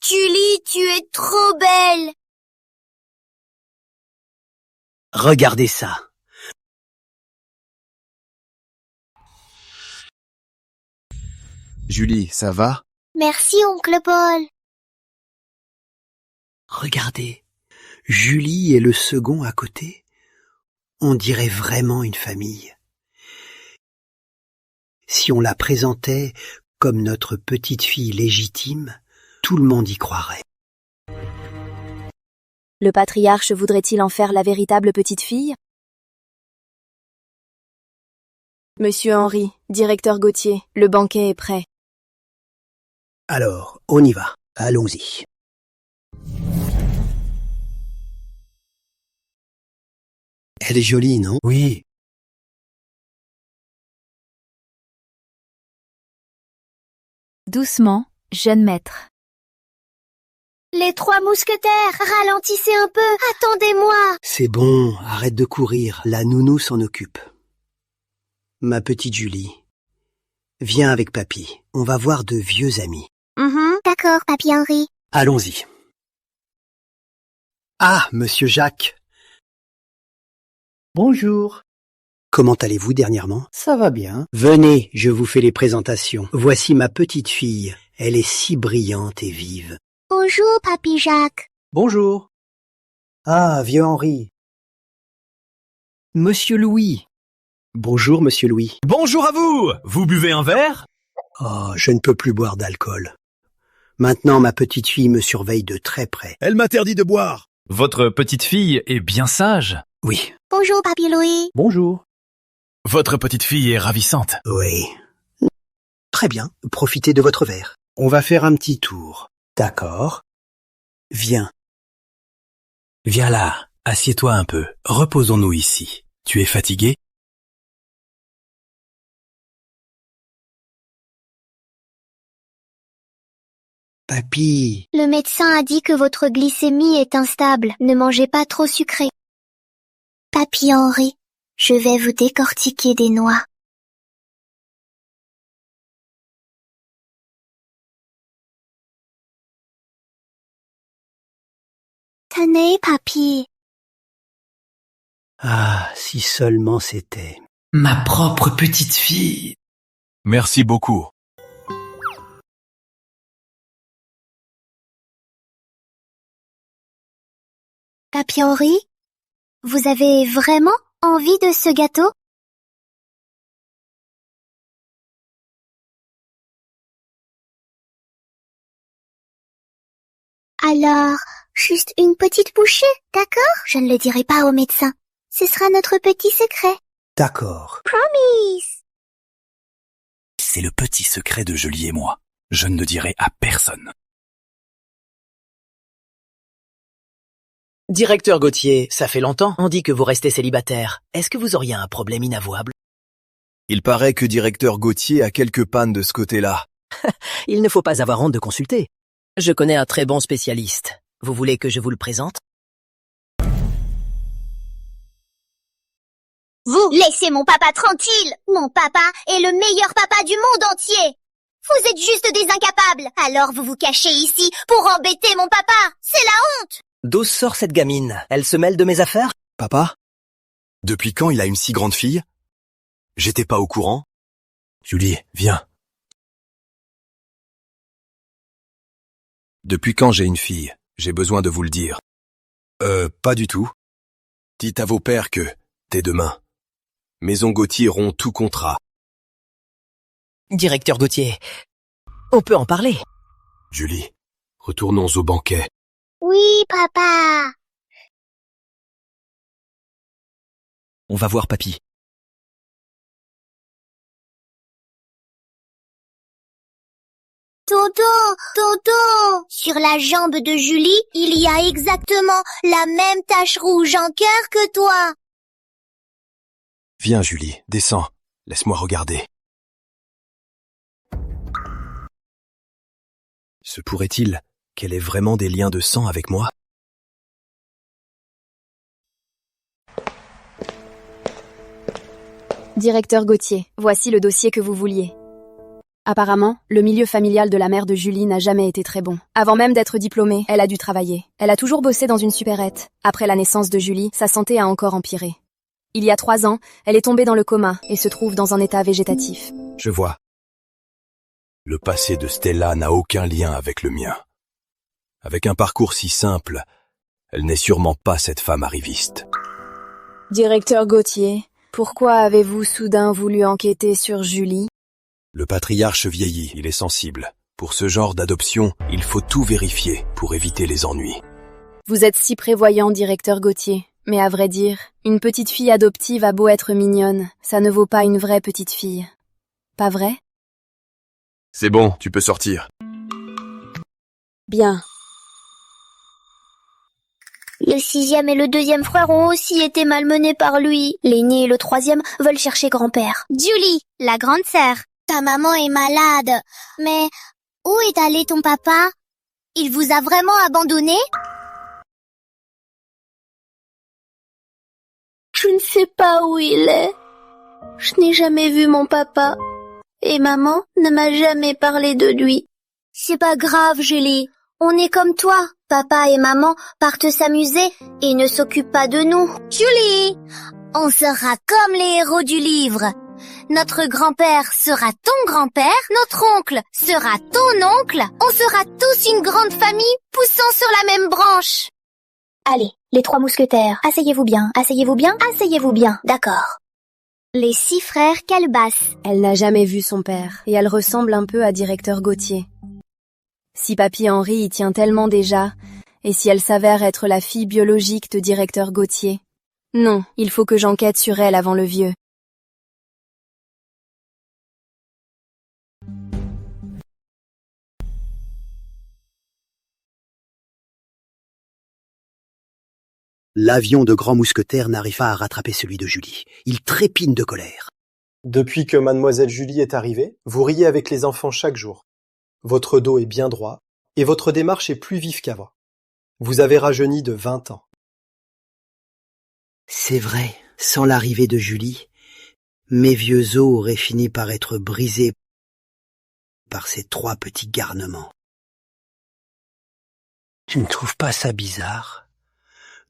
Julie, tu es trop belle. Regardez ça. Julie, ça va? Merci, oncle Paul. Regardez. Julie et le second à côté. On dirait vraiment une famille. Si on la présentait comme notre petite fille légitime, tout le monde y croirait. Le patriarche voudrait-il en faire la véritable petite fille? Monsieur Henri, directeur Gauthier, le banquet est prêt. Alors, on y va. Allons-y. Elle est jolie, non? Oui. Doucement, jeune maître. Les 3 mousquetaires, ralentissez un peu, attendez-moi. C'est bon, arrête de courir, la nounou s'en occupe. Ma petite Julie, viens avec papy, on va voir de vieux amis. D'accord, papy Henri. Allons-y. Ah, monsieur Jacques. Bonjour. Comment allez-vous dernièrement? Ça va bien. Venez, je vous fais les présentations. Voici ma petite fille, elle est si brillante et vive. Bonjour, papy Jacques. Bonjour. Ah, vieux Henri. Monsieur Louis. Bonjour, monsieur Louis. Bonjour à vous. Vous buvez un verre? Oh, je ne peux plus boire d'alcool. Maintenant, ma petite fille me surveille de très près. Elle m'interdit de boire. Votre petite fille est bien sage. Oui. Bonjour, papy Louis. Bonjour. Votre petite fille est ravissante. Oui. Très bien, profitez de votre verre. On va faire un petit tour. D'accord. Viens. Viens là, assieds-toi un peu, reposons-nous ici. Tu es fatigué? Papy. Le médecin a dit que votre glycémie est instable. Ne mangez pas trop sucré. Papy Henri, je vais vous décortiquer des noix. Tenez, papy. Ah, si seulement c'était. Ma propre petite fille. Merci beaucoup. Papy Henri, vous avez vraiment envie de ce gâteau? Alors, juste une petite bouchée, d'accord? Je ne le dirai pas au médecin. Ce sera notre petit secret. D'accord. Promise! C'est le petit secret de Julie et moi. Je ne le dirai à personne. Directeur Gauthier, ça fait longtemps, on dit que vous restez célibataire. Est-ce que vous auriez un problème inavouable? Il paraît que directeur Gauthier a quelques pannes de ce côté-là. Il ne faut pas avoir honte de consulter. Je connais un très bon spécialiste. Vous voulez que je vous le présente? Vous laissez mon papa tranquille. Mon papa est le meilleur papa du monde entier. Vous êtes juste des incapables. Alors vous vous cachez ici pour embêter mon papa. C'est la honte. D'où sort cette gamine? Elle se mêle de mes affaires? Papa? Depuis quand il a une si grande fille? J'étais pas au courant. Julie, viens. Depuis quand j'ai une fille? J'ai besoin de vous le dire. Pas du tout. Dites à vos pères que, dès demain, Maison Gauthier rompt tout contrat. Directeur Gauthier, on peut en parler. Julie, retournons au banquet. Oui, papa. On va voir papy. Tonton, tonton, sur la jambe de Julie, il y a exactement la même tache rouge en cœur que toi. Viens Julie, descends. Laisse-moi regarder. Se pourrait-il qu'elle ait vraiment des liens de sang avec moi? Directeur Gauthier, voici le dossier que vous vouliez. Apparemment, le milieu familial de la mère de Julie n'a jamais été très bon. Avant même d'être diplômée, elle a dû travailler. Elle a toujours bossé dans une supérette. Après la naissance de Julie, sa santé a encore empiré. Il y a 3 ans, elle est tombée dans le coma et se trouve dans un état végétatif. Je vois. Le passé de Stella n'a aucun lien avec le mien. Avec un parcours si simple, elle n'est sûrement pas cette femme arriviste. Directeur Gauthier, pourquoi avez-vous soudain voulu enquêter sur Julie? Le patriarche vieillit, il est sensible. Pour ce genre d'adoption, il faut tout vérifier pour éviter les ennuis. Vous êtes si prévoyant, directeur Gauthier. Mais à vrai dire, une petite fille adoptive a beau être mignonne, ça ne vaut pas une vraie petite fille. Pas vrai? C'est bon, tu peux sortir. Bien. Le 6e et le 2e frère ont aussi été malmenés par lui. L'aîné et le 3e veulent chercher grand-père. Julie, la grande sœur. Ta maman est malade. Mais où est allé ton papa? Il vous a vraiment abandonné? Je ne sais pas où il est. Je n'ai jamais vu mon papa. Et maman ne m'a jamais parlé de lui. C'est pas grave, Julie. On est comme toi. Papa et maman partent s'amuser et ne s'occupent pas de nous. Julie, on sera comme les héros du livre. Notre grand-père sera ton grand-père, notre oncle sera ton oncle. On sera tous une grande famille poussant sur la même branche. Allez, les 3 mousquetaires, asseyez-vous bien, asseyez-vous bien, asseyez-vous bien, d'accord. Les 6 frères Calebasse. Elle n'a jamais vu son père, et elle ressemble un peu à directeur Gauthier. Si papy Henri y tient tellement déjà, et si elle s'avère être la fille biologique de directeur Gauthier? Non, il faut que j'enquête sur elle avant le vieux. L'avion de Grand Mousquetaire n'arrive pas à rattraper celui de Julie. Il trépine de colère. Depuis que mademoiselle Julie est arrivée, vous riez avec les enfants chaque jour. Votre dos est bien droit, et votre démarche est plus vive qu'avant. Vous avez rajeuni de 20 ans. C'est vrai, sans l'arrivée de Julie, mes vieux os auraient fini par être brisés par ces 3 petits garnements. Tu ne trouves pas ça bizarre?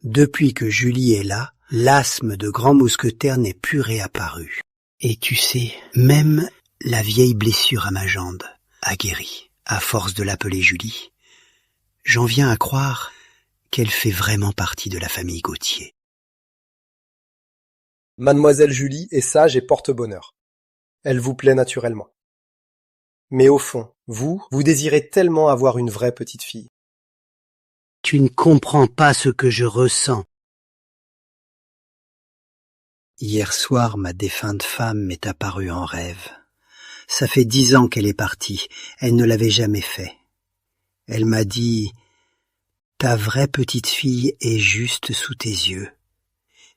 Depuis que Julie est là, l'asthme de Grand Mousquetaire n'est plus réapparu. Et tu sais, même la vieille blessure à ma jambe a guéri, à force de l'appeler Julie. J'en viens à croire qu'elle fait vraiment partie de la famille Gauthier. Mademoiselle Julie est sage et porte-bonheur. Elle vous plaît naturellement. Mais au fond, vous désirez tellement avoir une vraie petite fille. Tu ne comprends pas ce que je ressens. Hier soir, ma défunte femme m'est apparue en rêve. Ça fait 10 ans qu'elle est partie. Elle ne l'avait jamais fait. Elle m'a dit « Ta vraie petite fille est juste sous tes yeux.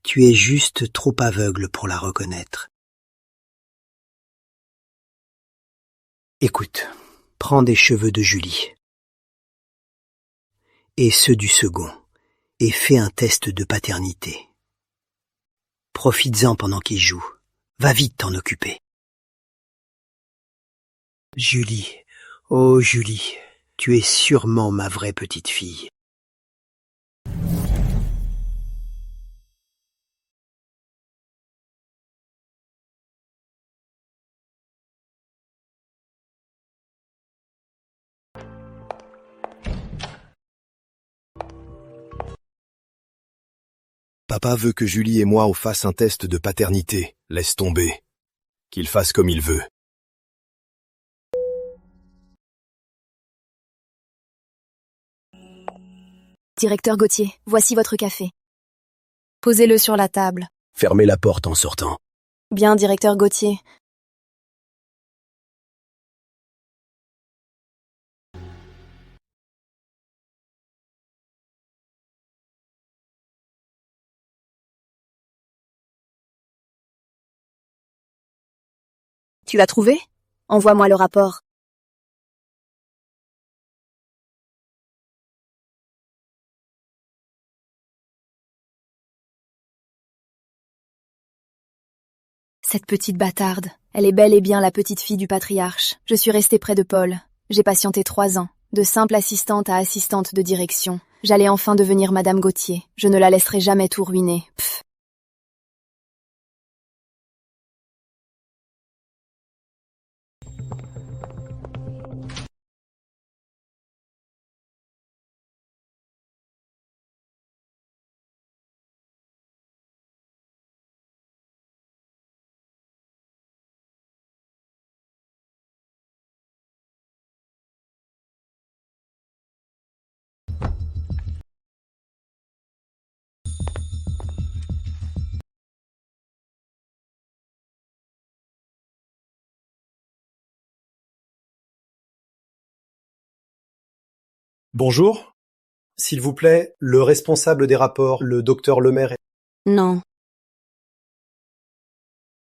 Tu es juste trop aveugle pour la reconnaître. » Écoute, prends des cheveux de Julie et ceux du second, et fais un test de paternité. Profites-en pendant qu'il joue. Va vite t'en occuper. Julie, oh Julie, tu es sûrement ma vraie petite fille. Papa veut que Julie et moi on fasse un test de paternité. Laisse tomber. Qu'il fasse comme il veut. Directeur Gauthier, voici votre café. Posez-le sur la table. Fermez la porte en sortant. Bien, directeur Gauthier. Tu l'as trouvé? Envoie-moi le rapport. Cette petite bâtarde, elle est bel et bien la petite fille du patriarche. Je suis restée près de Paul. J'ai patienté 3 ans, de simple assistante à assistante de direction. J'allais enfin devenir Madame Gauthier. Je ne la laisserai jamais tout ruiner. Pfff. Bonjour. S'il vous plaît, le responsable des rapports, le docteur Lemaire. Non.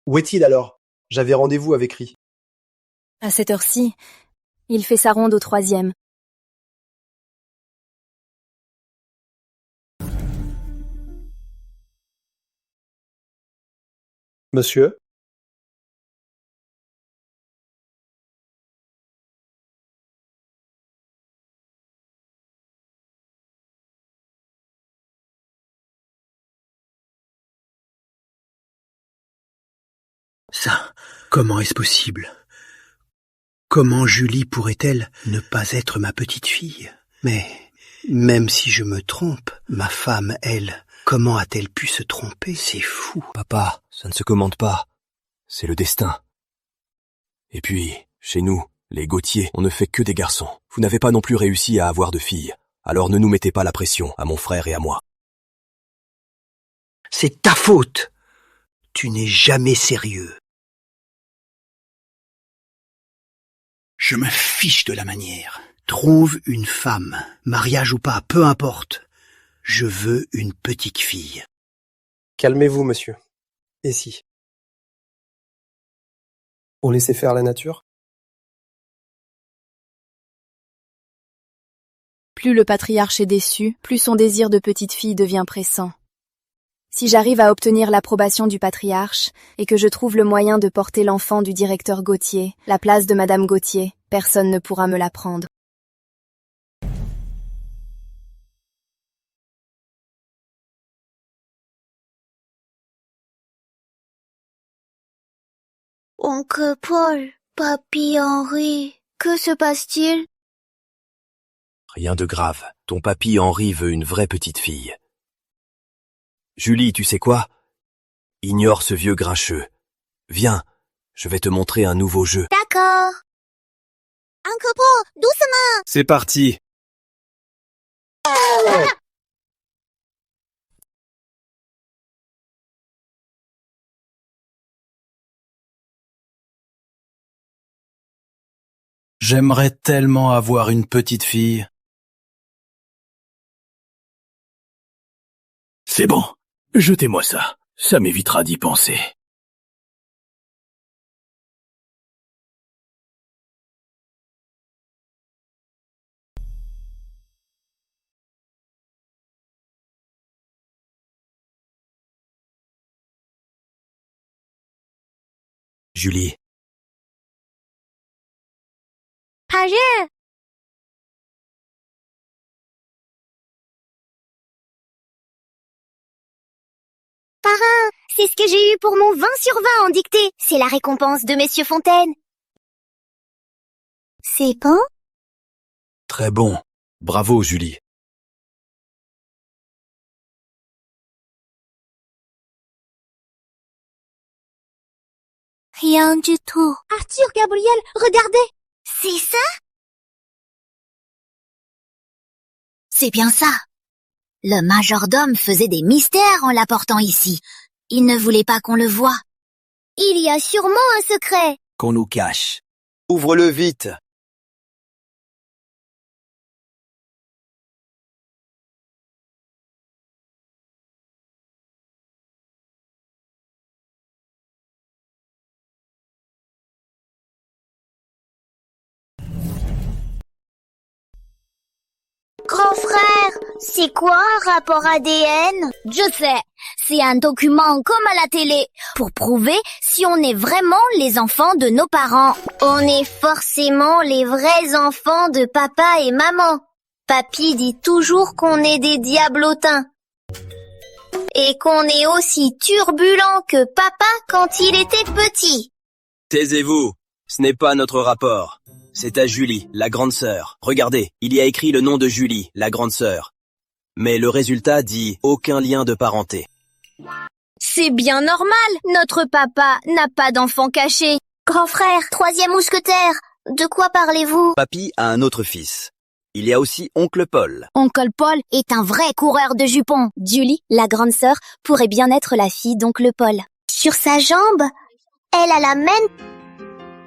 Où est-il alors? J'avais rendez-vous avec Ri. À cette heure-ci, il fait sa ronde au 3e. Monsieur? Ça, comment est-ce possible? Comment Julie pourrait-elle ne pas être ma petite fille? Mais, même si je me trompe, ma femme, elle, comment a-t-elle pu se tromper? C'est fou. Papa, ça ne se commande pas. C'est le destin. Et puis, chez nous, les Gauthier, on ne fait que des garçons. Vous n'avez pas non plus réussi à avoir de filles. Alors ne nous mettez pas la pression, à mon frère et à moi. C'est ta faute. Tu n'es jamais sérieux. Je me fiche de la manière. Trouve une femme, mariage ou pas, peu importe. Je veux une petite fille. Calmez-vous, monsieur. Et si? On laissait faire la nature? Plus le patriarche est déçu, plus son désir de petite fille devient pressant. Si j'arrive à obtenir l'approbation du patriarche et que je trouve le moyen de porter l'enfant du directeur Gauthier, la place de Madame Gauthier, personne ne pourra me la prendre. Oncle Paul, Papy Henri, que se passe-t-il? Rien de grave. Ton papy Henri veut une vraie petite fille. Julie, tu sais quoi? Ignore ce vieux grincheux. Viens, je vais te montrer un nouveau jeu. D'accord. Oncle Paul, doucement. C'est parti. J'aimerais tellement avoir une petite fille. C'est bon, jetez-moi ça. Ça m'évitera d'y penser. Julie. Parrain. Parrain, c'est ce que j'ai eu pour mon 20 sur 20 en dictée. C'est la récompense de Messieurs Fontaine. C'est bon? Très bon. Bravo, Julie. Rien du tout. Arthur, Gabriel, regardez. C'est ça? C'est bien ça. Le majordome faisait des mystères en l'apportant ici. Il ne voulait pas qu'on le voie. Il y a sûrement un secret. Qu'on nous cache. Ouvre-le vite. Grand frère, c'est quoi un rapport ADN? Je sais, c'est un document comme à la télé, pour prouver si on est vraiment les enfants de nos parents. On est forcément les vrais enfants de papa et maman. Papy dit toujours qu'on est des diablotins. Et qu'on est aussi turbulent que papa quand il était petit. Taisez-vous, ce n'est pas notre rapport. C'est à Julie, la grande sœur. Regardez, il y a écrit le nom de Julie, la grande sœur. Mais le résultat dit aucun lien de parenté. C'est bien normal, notre papa n'a pas d'enfant caché. Grand frère, troisième mousquetaire, de quoi parlez-vous? Papy a un autre fils. Il y a aussi oncle Paul. Oncle Paul est un vrai coureur de jupons. Julie, la grande sœur, pourrait bien être la fille d'oncle Paul. Sur sa jambe, elle a la même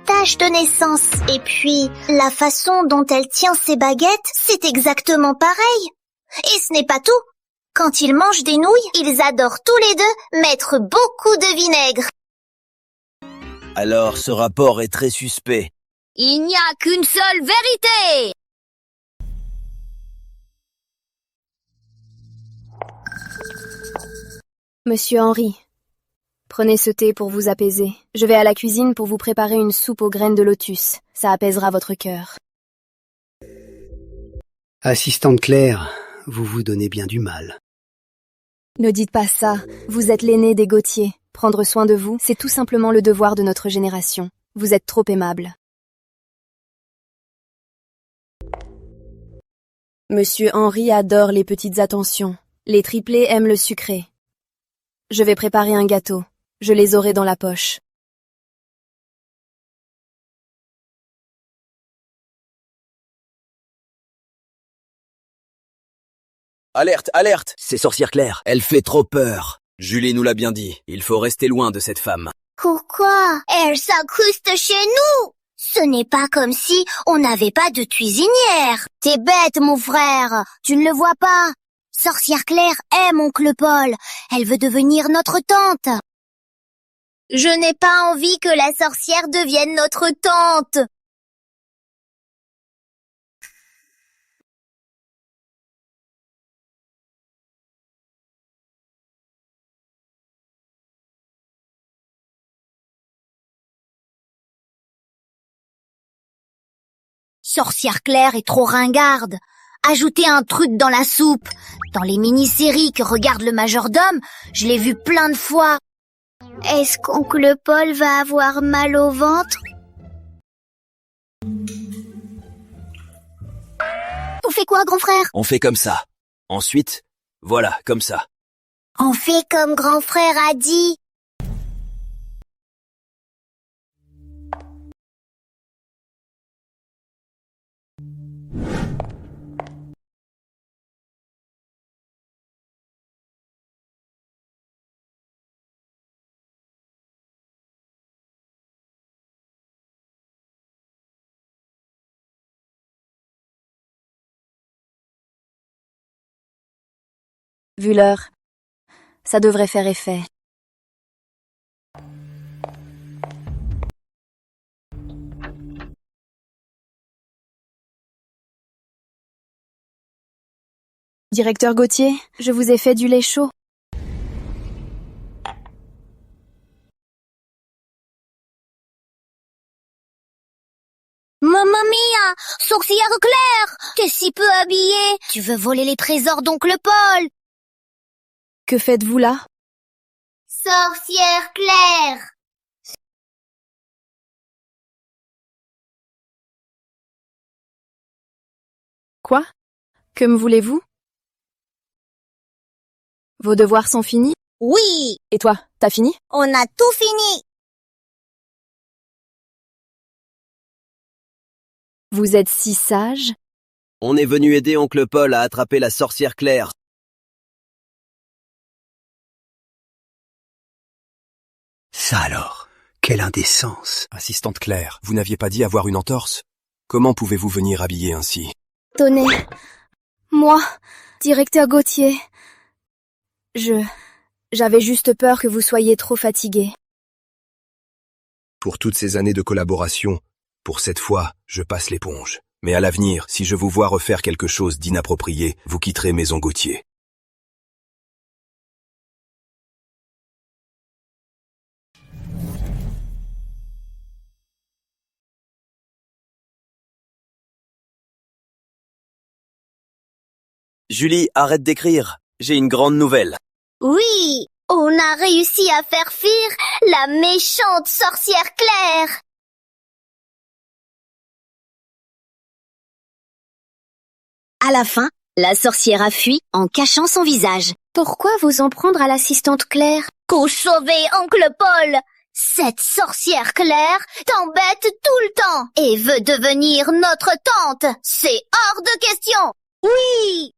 tache de naissance. Et puis, la façon dont elle tient ses baguettes, c'est exactement pareil. Et ce n'est pas tout. Quand ils mangent des nouilles, ils adorent tous les deux mettre beaucoup de vinaigre. Alors ce rapport est très suspect. Il n'y a qu'une seule vérité. Monsieur Henry, prenez ce thé pour vous apaiser. Je vais à la cuisine pour vous préparer une soupe aux graines de lotus. Ça apaisera votre cœur. Assistante Claire, vous vous donnez bien du mal. Ne dites pas ça. Vous êtes l'aîné des Gauthier. Prendre soin de vous, c'est tout simplement le devoir de notre génération. Vous êtes trop aimable. Monsieur Henry adore les petites attentions. Les triplés aiment le sucré. Je vais préparer un gâteau. Je les aurai dans la poche. Alerte, alerte! C'est sorcière Claire. Elle fait trop peur. Julie nous l'a bien dit. Il faut rester loin de cette femme. Pourquoi? Elle s'incruste chez nous. Ce n'est pas comme si on n'avait pas de cuisinière. T'es bête, mon frère. Tu ne le vois pas. Sorcière Claire aime oncle Paul. Elle veut devenir notre tante. Je n'ai pas envie que la sorcière devienne notre tante. Sorcière Claire est trop ringarde. Ajoutez un truc dans la soupe. Dans les mini-séries que regarde le majordome, je l'ai vu plein de fois. Est-ce qu'oncle Paul va avoir mal au ventre? On fait quoi, grand frère? On fait comme ça. Ensuite, voilà, comme ça. On fait comme grand frère a dit. Vu l'heure, ça devrait faire effet. Directeur Gauthier, je vous ai fait du lait chaud. Mamma mia! Sorcière Claire! T'es si peu habillée! Tu veux voler les trésors d'oncle Paul! Que faites-vous là? Sorcière Claire! Quoi? Que me voulez-vous? Vos devoirs sont finis? Oui! Et toi, t'as fini? On a tout fini! Vous êtes si sage. On est venu aider oncle Paul à attraper la sorcière Claire. Ça alors, quelle indécence. Assistante Claire, vous n'aviez pas dit avoir une entorse? Comment pouvez-vous venir habiller ainsi? Tenez. Moi, directeur Gauthier. J'avais juste peur que vous soyez trop fatigué. Pour toutes ces années de collaboration, pour cette fois, je passe l'éponge. Mais à l'avenir, si je vous vois refaire quelque chose d'inapproprié, vous quitterez Maison Gauthier. Julie, arrête d'écrire. J'ai une grande nouvelle. Oui! On a réussi à faire fuir la méchante sorcière Claire! À la fin, la sorcière a fui en cachant son visage. Pourquoi vous en prendre à l'assistante Claire? Pour sauver oncle Paul! Cette sorcière Claire t'embête tout le temps et veut devenir notre tante! C'est hors de question! Oui!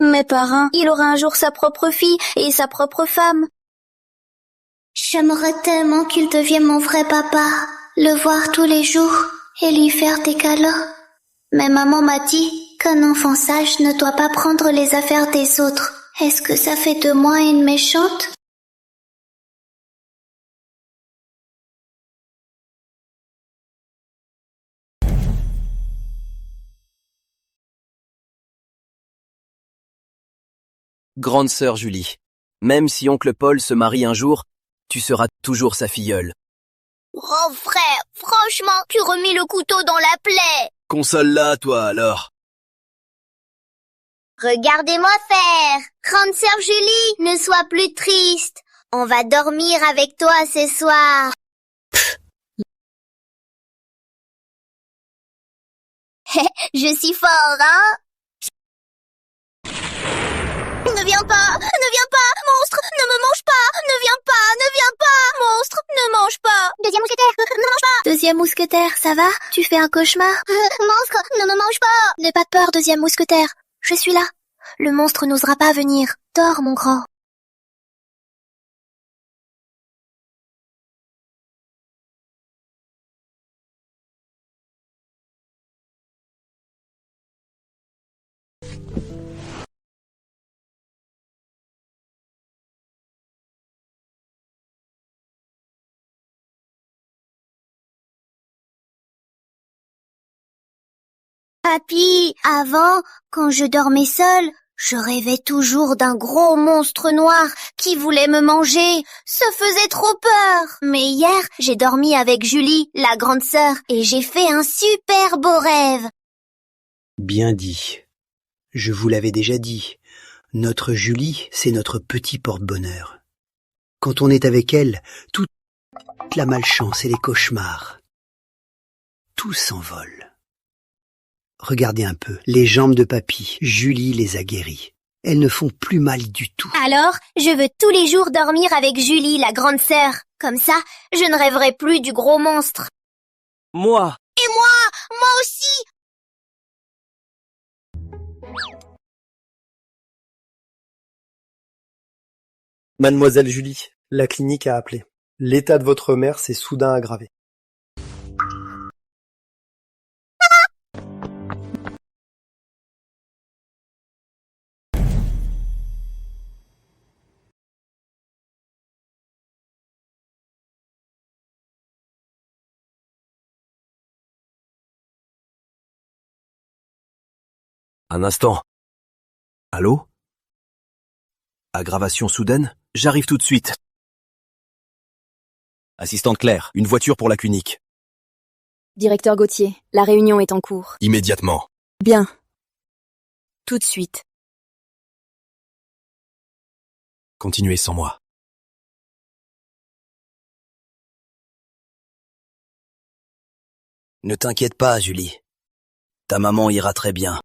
Mais parrain, il aura un jour sa propre fille et sa propre femme. J'aimerais tellement qu'il devienne mon vrai papa, le voir tous les jours et lui faire des câlins. Mais maman m'a dit qu'un enfant sage ne doit pas prendre les affaires des autres. Est-ce que ça fait de moi une méchante? Grande sœur Julie, même si oncle Paul se marie un jour, tu seras toujours sa filleule. Grand frère, franchement, tu remis le couteau dans la plaie. Console-la, toi, alors. Regardez-moi faire. Grande sœur Julie, ne sois plus triste. On va dormir avec toi ce soir. Je suis fort, hein? Ne viens pas, monstre, ne me mange pas, ne viens pas, monstre, ne mange pas. Deuxième mousquetaire, ne mange pas. Deuxième mousquetaire, ça va? Tu fais un cauchemar? Monstre, ne me mange pas. N'aie pas peur, deuxième mousquetaire. Je suis là. Le monstre n'osera pas venir. Dors, mon grand. Papy, avant, quand je dormais seule, je rêvais toujours d'un gros monstre noir qui voulait me manger. Ça faisait trop peur. Mais hier, j'ai dormi avec Julie, la grande sœur, et j'ai fait un super beau rêve. Bien dit. Je vous l'avais déjà dit. Notre Julie, c'est notre petit porte-bonheur. Quand on est avec elle, toute la malchance et les cauchemars, tout s'envole. Regardez un peu, les jambes de papy, Julie les a guéries. Elles ne font plus mal du tout. Alors, je veux tous les jours dormir avec Julie, la grande sœur. Comme ça, je ne rêverai plus du gros monstre. Moi. Et moi aussi. Mademoiselle Julie, la clinique a appelé. L'état de votre mère s'est soudain aggravé. Un instant. Allô? Aggravation soudaine? J'arrive tout de suite. Assistante Claire, une voiture pour la clinique. Directeur Gauthier, la réunion est en cours. Immédiatement. Bien. Tout de suite. Continuez sans moi. Ne t'inquiète pas, Julie. Ta maman ira très bien.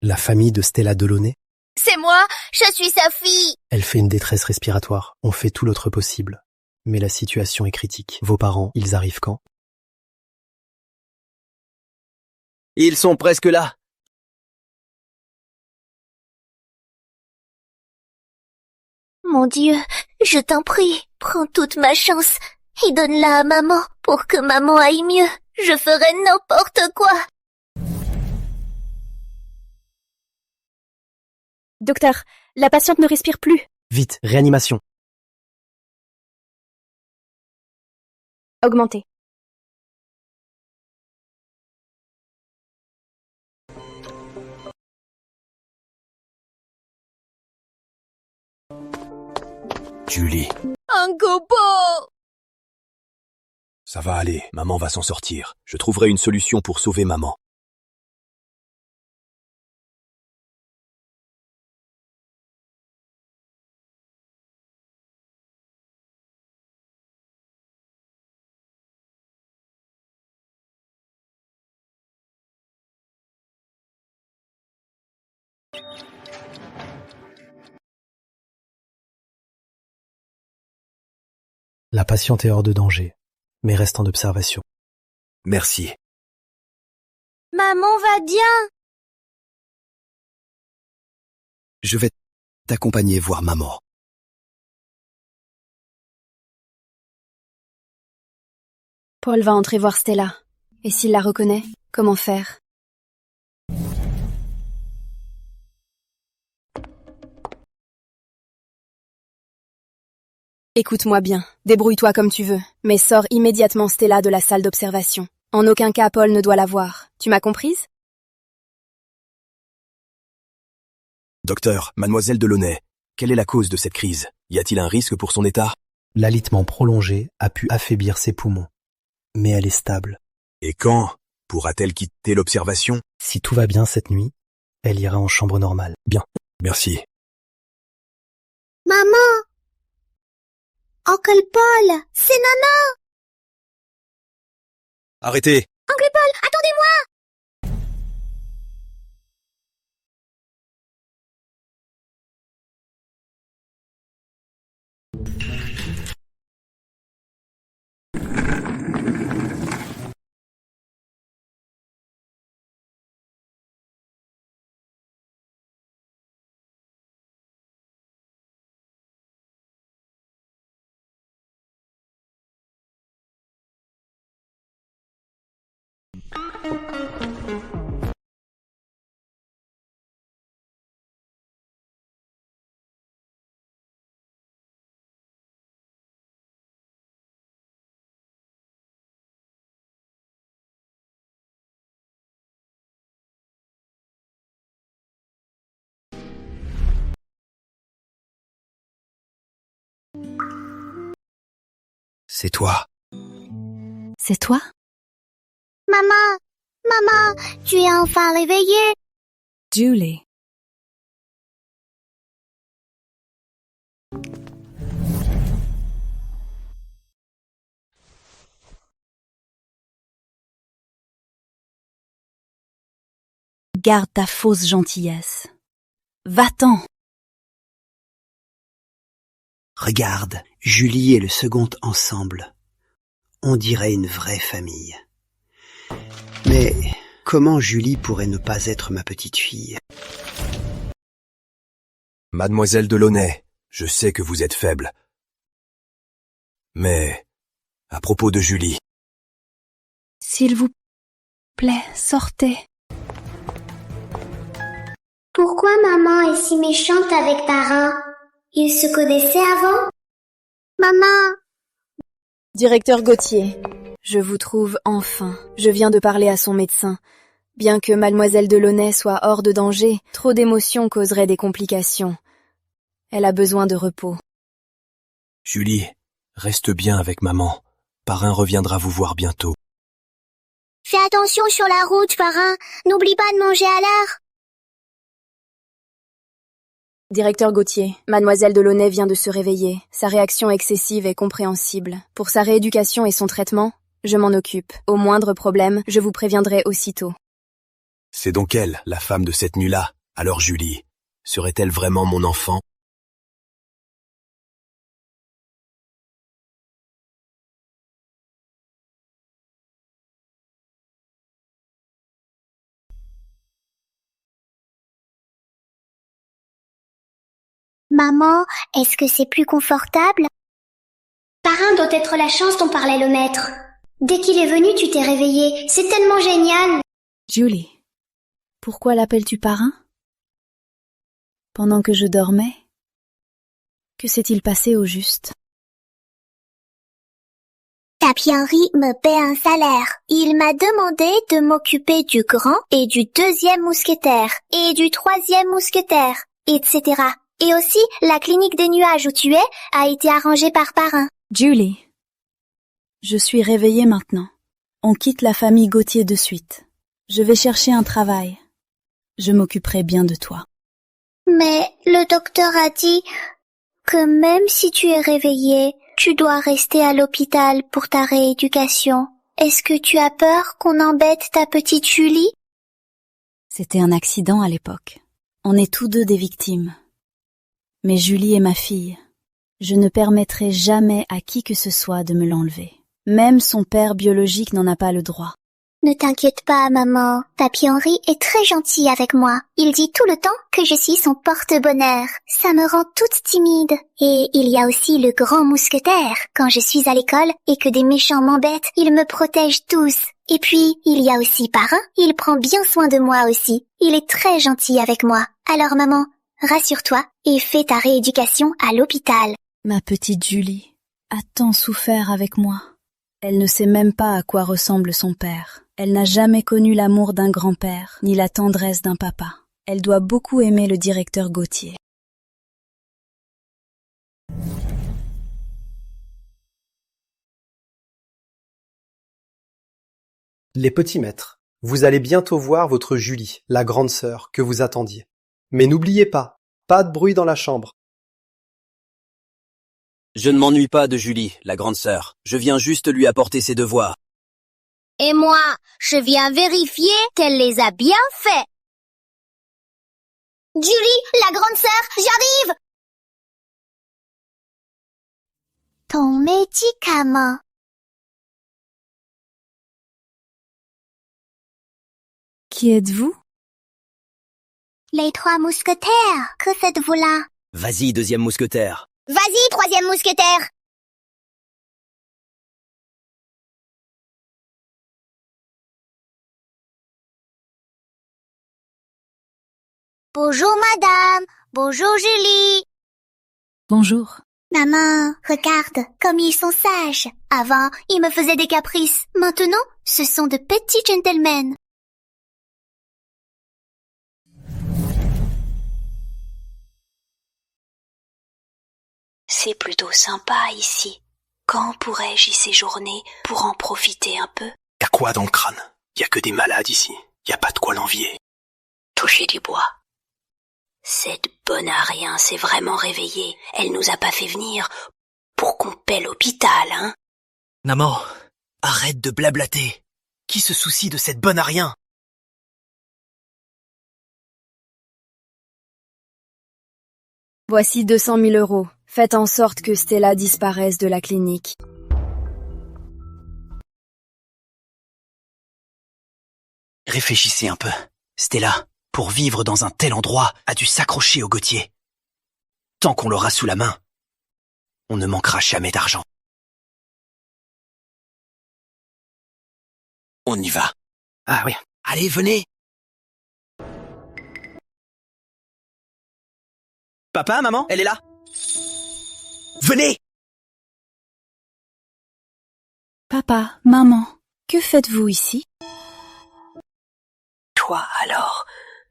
La famille de Stella Delaunay? C'est moi, je suis sa fille. Elle fait une détresse respiratoire. On fait tout l'autre possible. Mais la situation est critique. Vos parents, ils arrivent quand? Ils sont presque là. Mon Dieu, je t'en prie, prends toute ma chance et donne-la à maman pour que maman aille mieux. Je ferai n'importe quoi. Docteur, la patiente ne respire plus. Vite, réanimation. Augmentez. Julie. Un gobo. Ça va aller, maman va s'en sortir. Je trouverai une solution pour sauver maman. La patiente est hors de danger, mais reste en observation. Merci. Maman va bien. Je vais t'accompagner voir maman. Paul va entrer voir Stella. Et s'il la reconnaît, comment faire? Écoute-moi bien, débrouille-toi comme tu veux, mais sors immédiatement Stella de la salle d'observation. En aucun cas Paul ne doit la voir. Tu m'as comprise? Docteur, mademoiselle Delaunay, quelle est la cause de cette crise? Y a-t-il un risque pour son état? L'alitement prolongé a pu affaiblir ses poumons. Mais elle est stable. Et quand pourra-t-elle quitter l'observation? Si tout va bien cette nuit, elle ira en chambre normale. Bien, merci. Maman! Oncle Paul, c'est Nana! Arrêtez! Oncle Paul, attendez-moi! C'est toi. C'est toi? Maman! Maman! Tu es enfin réveillée! Julie. Garde ta fausse gentillesse. Va-t'en! Regarde, Julie et le second ensemble. On dirait une vraie famille. Mais comment Julie pourrait ne pas être ma petite fille? Mademoiselle Delaunay, je sais que vous êtes faible. Mais, à propos de Julie... S'il vous plaît, sortez. Pourquoi maman est si méchante avec Parrain? Ils se connaissaient avant? Maman! Directeur Gauthier, je vous trouve enfin. Je viens de parler à son médecin. Bien que mademoiselle Delaunay soit hors de danger, trop d'émotions causeraient des complications. Elle a besoin de repos. Julie, reste bien avec maman. Parrain reviendra vous voir bientôt. Fais attention sur la route, Parrain. N'oublie pas de manger à l'heure. Directeur Gauthier, mademoiselle Delaunay vient de se réveiller. Sa réaction excessive est compréhensible. Pour sa rééducation et son traitement, je m'en occupe. Au moindre problème, je vous préviendrai aussitôt. C'est donc elle, la femme de cette nuit-là. Alors Julie, serait-elle vraiment mon enfant? Maman, est-ce que c'est plus confortable? Parrain doit être la chance dont parlait le maître. Dès qu'il est venu, tu t'es réveillée. C'est tellement génial. Julie, pourquoi l'appelles-tu parrain? Pendant que je dormais? Que s'est-il passé au juste? Papy Henri me paie un salaire. Il m'a demandé de m'occuper du grand et du deuxième mousquetaire, et du troisième mousquetaire, etc. Et aussi, la clinique des nuages où tu es a été arrangée par Parrain. Julie, je suis réveillée maintenant. On quitte la famille Gauthier de suite. Je vais chercher un travail. Je m'occuperai bien de toi. Mais le docteur a dit que même si tu es réveillée, tu dois rester à l'hôpital pour ta rééducation. Est-ce que tu as peur qu'on embête ta petite Julie? C'était un accident à l'époque. On est tous deux des victimes. Mais Julie est ma fille. Je ne permettrai jamais à qui que ce soit de me l'enlever. Même son père biologique n'en a pas le droit. Ne t'inquiète pas, maman. Papy Henri est très gentil avec moi. Il dit tout le temps que je suis son porte-bonheur. Ça me rend toute timide. Et il y a aussi le grand mousquetaire. Quand je suis à l'école et que des méchants m'embêtent, il me protège tous. Et puis, il y a aussi Parrain. Il prend bien soin de moi aussi. Il est très gentil avec moi. Alors maman, rassure-toi et fais ta rééducation à l'hôpital. Ma petite Julie a tant souffert avec moi. Elle ne sait même pas à quoi ressemble son père. Elle n'a jamais connu l'amour d'un grand-père, ni la tendresse d'un papa. Elle doit beaucoup aimer le directeur Gauthier. Les petits maîtres, vous allez bientôt voir votre Julie, la grande sœur, que vous attendiez. Mais n'oubliez pas de bruit dans la chambre. Je ne m'ennuie pas de Julie, la grande sœur. Je viens juste lui apporter ses devoirs. Et moi, je viens vérifier qu'elle les a bien faits. Julie, la grande sœur, j'arrive! Ton médicament. Qui êtes-vous? Les 3 mousquetaires, que faites-vous là? Vas-y, deuxième mousquetaire. Vas-y, troisième mousquetaire. Bonjour madame, bonjour Julie. Bonjour. Maman, regarde, comme ils sont sages. Avant, ils me faisaient des caprices. Maintenant, ce sont de petits gentlemen. C'est plutôt sympa ici. Quand pourrais-je y séjourner pour en profiter un peu? T'as quoi dans le crâne? Y a que des malades ici. Y a pas de quoi l'envier. Toucher du bois. Cette bonne à rien s'est vraiment réveillée. Elle nous a pas fait venir pour qu'on paie l'hôpital, hein? Maman, arrête de blablater. Qui se soucie de cette bonne à rien? Voici 200 000 €. Faites en sorte que Stella disparaisse de la clinique. Réfléchissez un peu. Stella, pour vivre dans un tel endroit, a dû s'accrocher au Gauthier. Tant qu'on l'aura sous la main, on ne manquera jamais d'argent. On y va. Ah oui. Allez, venez. Papa, maman, elle est là. Venez! Papa, maman, que faites-vous ici? Toi, alors,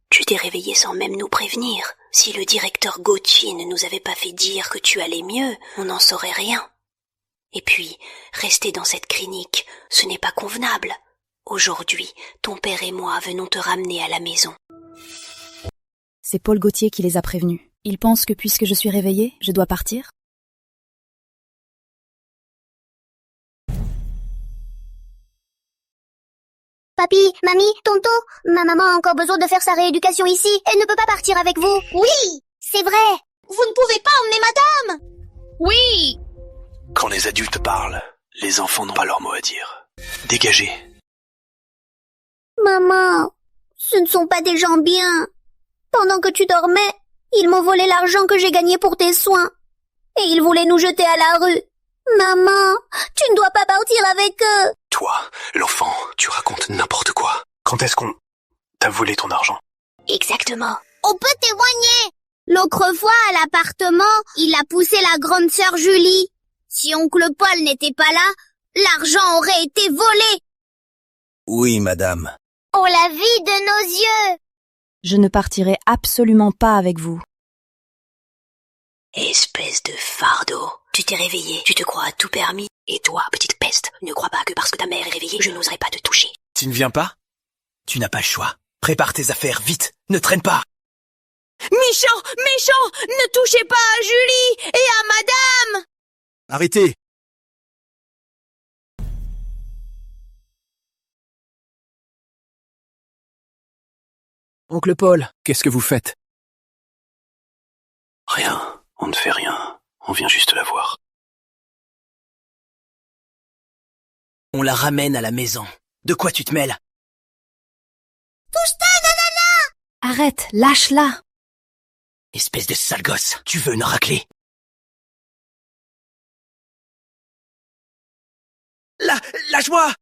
tu t'es réveillé sans même nous prévenir. Si le directeur Gauthier ne nous avait pas fait dire que tu allais mieux, on n'en saurait rien. Et puis, rester dans cette clinique, ce n'est pas convenable. Aujourd'hui, ton père et moi venons te ramener à la maison. C'est Paul Gauthier qui les a prévenus. Il pense que puisque je suis réveillée, je dois partir? Papi, mamie, tonton, ma maman a encore besoin de faire sa rééducation ici. Elle ne peut pas partir avec vous. Oui, c'est vrai. Vous ne pouvez pas emmener madame. Oui. Quand les adultes parlent, les enfants n'ont pas leur mot à dire. Dégagez. Maman, ce ne sont pas des gens bien. Pendant que tu dormais, ils m'ont volé l'argent que j'ai gagné pour tes soins. Et ils voulaient nous jeter à la rue. Maman, tu ne dois pas partir avec eux. Toi, l'enfant, tu racontes n'importe quoi. Quand est-ce qu'on t'a volé ton argent? Exactement. On peut témoigner. L'autre fois, à l'appartement, il a poussé la grande sœur Julie. Si oncle Paul n'était pas là, l'argent aurait été volé. Oui, madame. On l'a vu de nos yeux. Je ne partirai absolument pas avec vous. Espèce de fardeau. Tu t'es réveillé, tu te crois à tout permis. Et toi, petite peste, ne crois pas que parce que ta mère est réveillée, je n'oserais pas te toucher. Tu ne viens pas? Tu n'as pas le choix. Prépare tes affaires, vite. Ne traîne pas. Méchant, méchant, ne touchez pas à Julie et à madame. Arrêtez! Oncle Paul, Qu'est-ce que vous faites? Rien, on ne fait rien. On vient juste la voir. on la ramène à la maison. De quoi tu te mêles? Touche-toi, nanana! Arrête, lâche-la. Espèce de sale gosse, tu veux une raclée? Lâche-moi!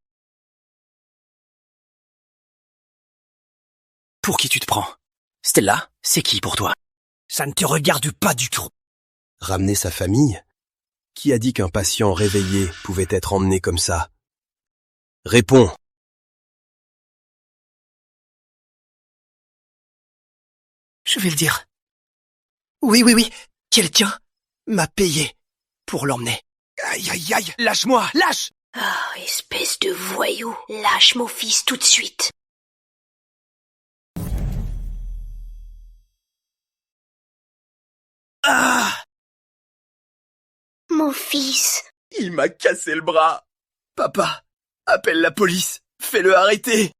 Pour qui tu te prends? Stella, c'est qui pour toi? Ça ne te regarde pas du tout. Ramener sa famille? Qui a dit qu'un patient réveillé pouvait être emmené comme ça? Réponds. Je vais le dire. Oui, quelqu'un m'a payé pour l'emmener. Aïe, lâche-moi, lâche! Ah, espèce de voyou, lâche mon fils tout de suite. Ah! Mon fils. Il m'a cassé le bras. Papa, appelle la police, fais-le arrêter.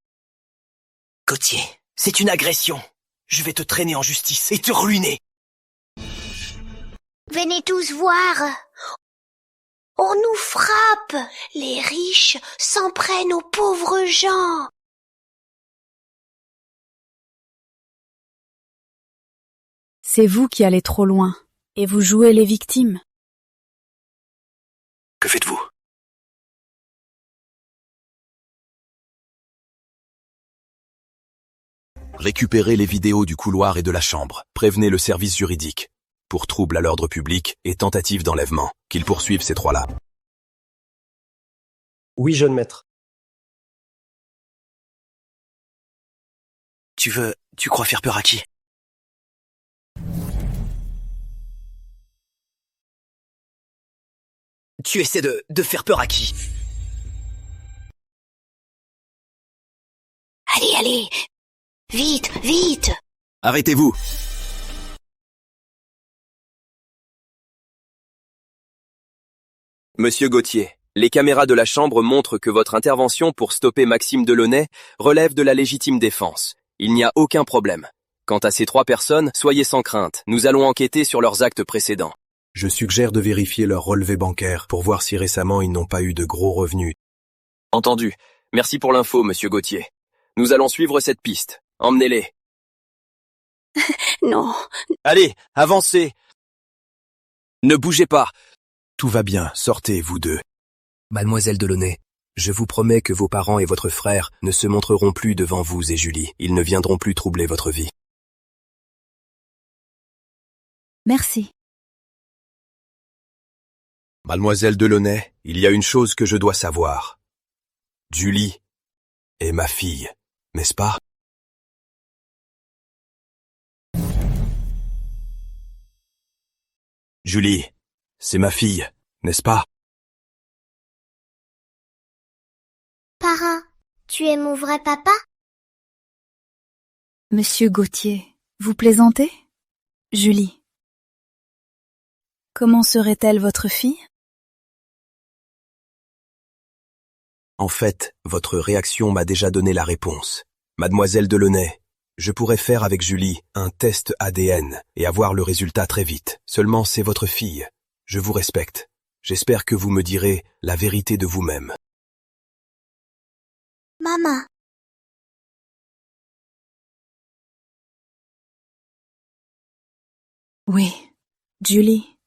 Gauthier, c'est une agression. Je vais te traîner en justice et te ruiner. Venez tous voir. On nous frappe. Les riches s'en prennent aux pauvres gens. C'est vous qui allez trop loin, et vous jouez les victimes. Que faites-vous? Récupérez les vidéos du couloir et de la chambre. Prévenez le service juridique. Pour trouble à l'ordre public et tentative d'enlèvement. Qu'ils poursuivent ces trois-là. Oui, jeune maître. Tu crois faire peur à qui? Tu essaies de faire peur à qui? Allez, vite! Arrêtez-vous! Monsieur Gauthier, les caméras de la chambre montrent que votre intervention pour stopper Maxime Delaunay relève de la légitime défense. Il n'y a aucun problème. Quant à ces trois personnes, soyez sans crainte. Nous allons enquêter sur leurs actes précédents. Je suggère de vérifier leur relevé bancaire pour voir si récemment ils n'ont pas eu de gros revenus. Entendu. Merci pour l'info, monsieur Gauthier. Nous allons suivre cette piste. Emmenez-les. Non. Allez, avancez. Ne bougez pas. Tout va bien, sortez, vous deux. Mademoiselle Delaunay, Je vous promets que vos parents et votre frère ne se montreront plus devant vous et Julie. Ils ne viendront plus troubler votre vie. Merci. Mademoiselle Delaunay, il y a une chose que je dois savoir. Julie est ma fille, n'est-ce pas? Julie, c'est ma fille, n'est-ce pas? Parrain, tu es mon vrai papa? Monsieur Gauthier, vous plaisantez? Julie. Comment serait-elle votre fille? En fait, votre réaction m'a déjà donné la réponse. Mademoiselle Delaunay, je pourrais faire avec Julie un test ADN et avoir le résultat très vite. Seulement, c'est votre fille. Je vous respecte. J'espère que vous me direz la vérité de vous-même. Maman. Oui, Julie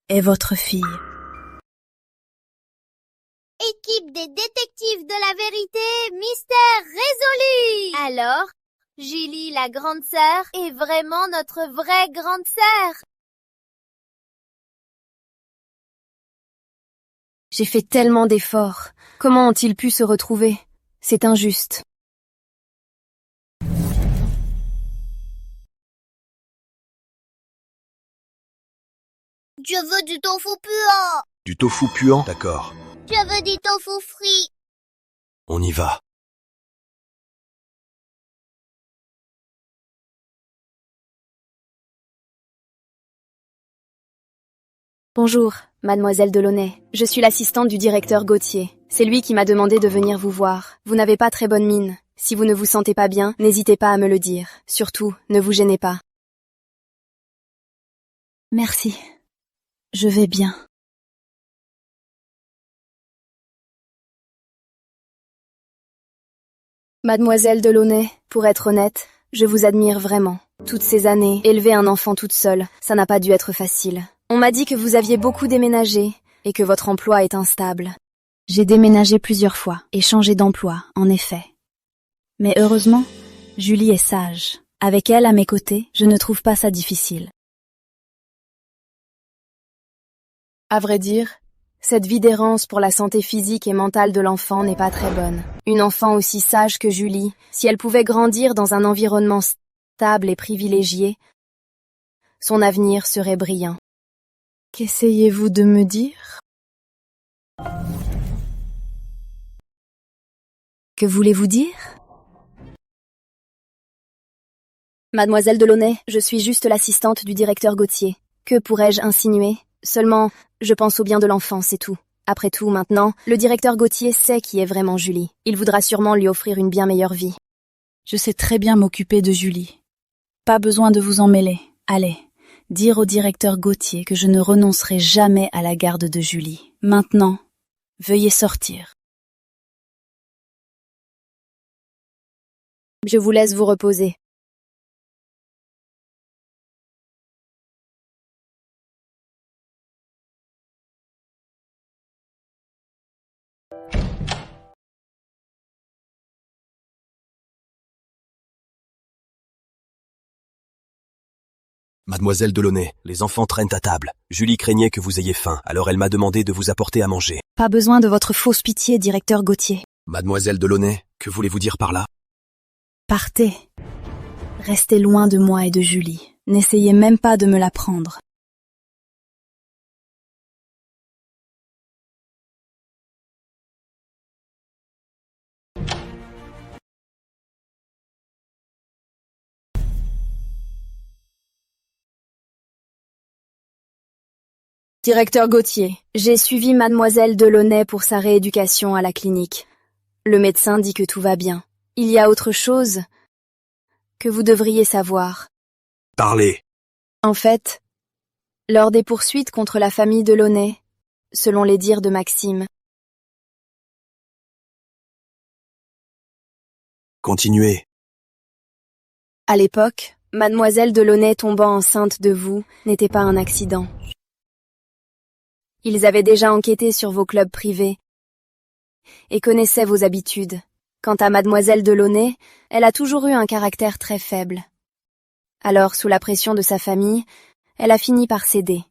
est votre fille. Équipe des détectives de la vérité, mystère résolu! Alors, Julie, la grande sœur, est vraiment notre vraie grande sœur. J'ai fait tellement d'efforts. Comment ont-ils pu se retrouver? C'est injuste. Je veux du tofu puant. Du tofu puant, d'accord. Je veux du tofu frit. On y va. Bonjour, mademoiselle Delaunay. Je suis l'assistante du directeur Gauthier. C'est lui qui m'a demandé de venir vous voir. Vous n'avez pas très bonne mine. Si vous ne vous sentez pas bien, n'hésitez pas à me le dire. Surtout, ne vous gênez pas. Merci. Je vais bien. Mademoiselle Delaunay, pour être honnête, je vous admire vraiment. Toutes ces années, élever un enfant toute seule, ça n'a pas dû être facile. On m'a dit que vous aviez beaucoup déménagé et que votre emploi est instable. J'ai déménagé plusieurs fois et changé d'emploi, en effet. Mais heureusement, Julie est sage. Avec elle à mes côtés, je ne trouve pas ça difficile. À vrai dire, cette vie d'errance pour la santé physique et mentale de l'enfant n'est pas très bonne. Une enfant aussi sage que Julie, si elle pouvait grandir dans un environnement stable et privilégié, son avenir serait brillant. Qu'essayez-vous de me dire? Que voulez-vous dire? Mademoiselle Delaunay, je suis juste l'assistante du directeur Gauthier. Que pourrais-je insinuer? Seulement, je pense au bien de l'enfant, c'est tout. Après tout, maintenant, le directeur Gauthier sait qui est vraiment Julie. Il voudra sûrement lui offrir une bien meilleure vie. Je sais très bien m'occuper de Julie. Pas besoin de vous en mêler. Allez, dire au directeur Gauthier que je ne renoncerai jamais à la garde de Julie. Maintenant, veuillez sortir. Je vous laisse vous reposer. Mademoiselle Delaunay, les enfants traînent à table. Julie craignait que vous ayez faim, alors elle m'a demandé de vous apporter à manger. Pas besoin de votre fausse pitié, directeur Gauthier. Mademoiselle Delaunay, que voulez-vous dire par là? Partez. Restez loin de moi et de Julie. N'essayez même pas de me la prendre. Directeur Gauthier, j'ai suivi Mademoiselle Delaunay pour sa rééducation à la clinique. Le médecin dit que tout va bien. Il y a autre chose que vous devriez savoir. Parlez. En fait, lors des poursuites contre la famille Delaunay, selon les dires de Maxime. Continuez. À l'époque, Mademoiselle Delaunay tombant enceinte de vous n'était pas un accident. Ils avaient déjà enquêté sur vos clubs privés et connaissaient vos habitudes. Quant à Mademoiselle Delaunay, elle a toujours eu un caractère très faible. Alors, sous la pression de sa famille, elle a fini par céder.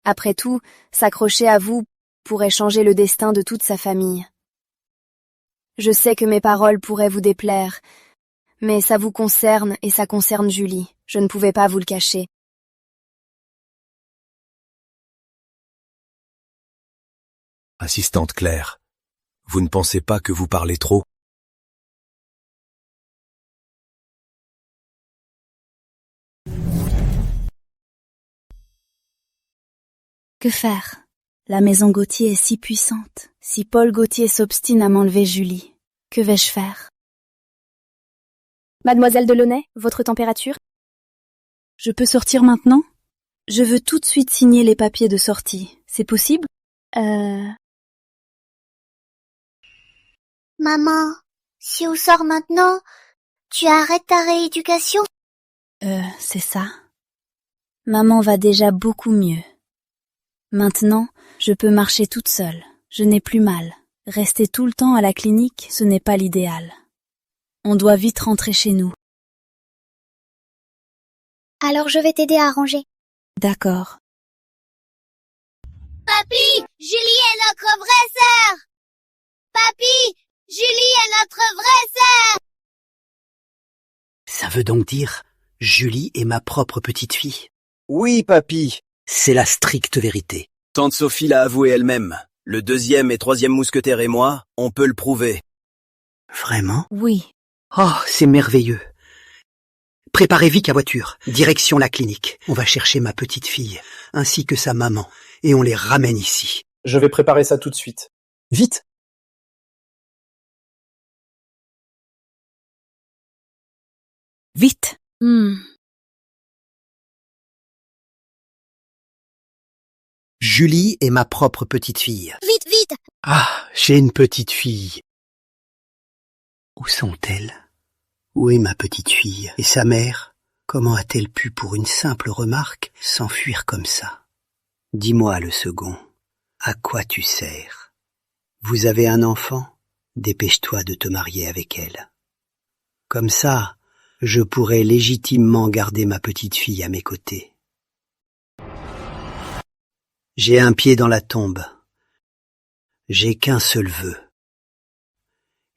Après tout, s'accrocher à vous pourrait changer le destin de toute sa famille. Je sais que mes paroles pourraient vous déplaire, mais ça vous concerne et ça concerne Julie. Je ne pouvais pas vous le cacher. Assistante Claire, vous ne pensez pas que vous parlez trop? Que faire? La maison Gauthier est si puissante. Si Paul Gauthier s'obstine à m'enlever Julie, que vais-je faire? Mademoiselle Delaunay, votre température? Je peux sortir maintenant? Je veux tout de suite signer les papiers de sortie. C'est possible? Maman, si on sort maintenant, tu arrêtes ta rééducation? C'est ça. Maman va déjà beaucoup mieux. Maintenant, je peux marcher toute seule. Je n'ai plus mal. Rester tout le temps à la clinique, ce n'est pas l'idéal. On doit vite rentrer chez nous. Alors je vais t'aider à ranger. D'accord. Papy, Julie est notre vraie sœur! Papy, Julie est notre vraie sœur! Ça veut donc dire, Julie est ma propre petite fille. Oui, papy. C'est la stricte vérité. Tante Sophie l'a avoué elle-même. Le 2e et 3e mousquetaire et moi, on peut le prouver. Vraiment? Oui. Oh, c'est merveilleux. Préparez vite la voiture, direction la clinique. On va chercher ma petite fille, ainsi que sa maman, et on les ramène ici. Je vais préparer ça tout de suite. Vite! Vite! Julie est ma propre petite fille. Vite, vite! Ah, j'ai une petite fille. Où sont-elles? Où est ma petite fille? Et sa mère? Comment a-t-elle pu, pour une simple remarque, s'enfuir comme ça? Dis-moi, le second, à quoi tu sers? Vous avez un enfant? Dépêche-toi de te marier avec elle. Comme ça, je pourrai légitimement garder ma petite fille à mes côtés. J'ai un pied dans la tombe. J'ai qu'un seul vœu.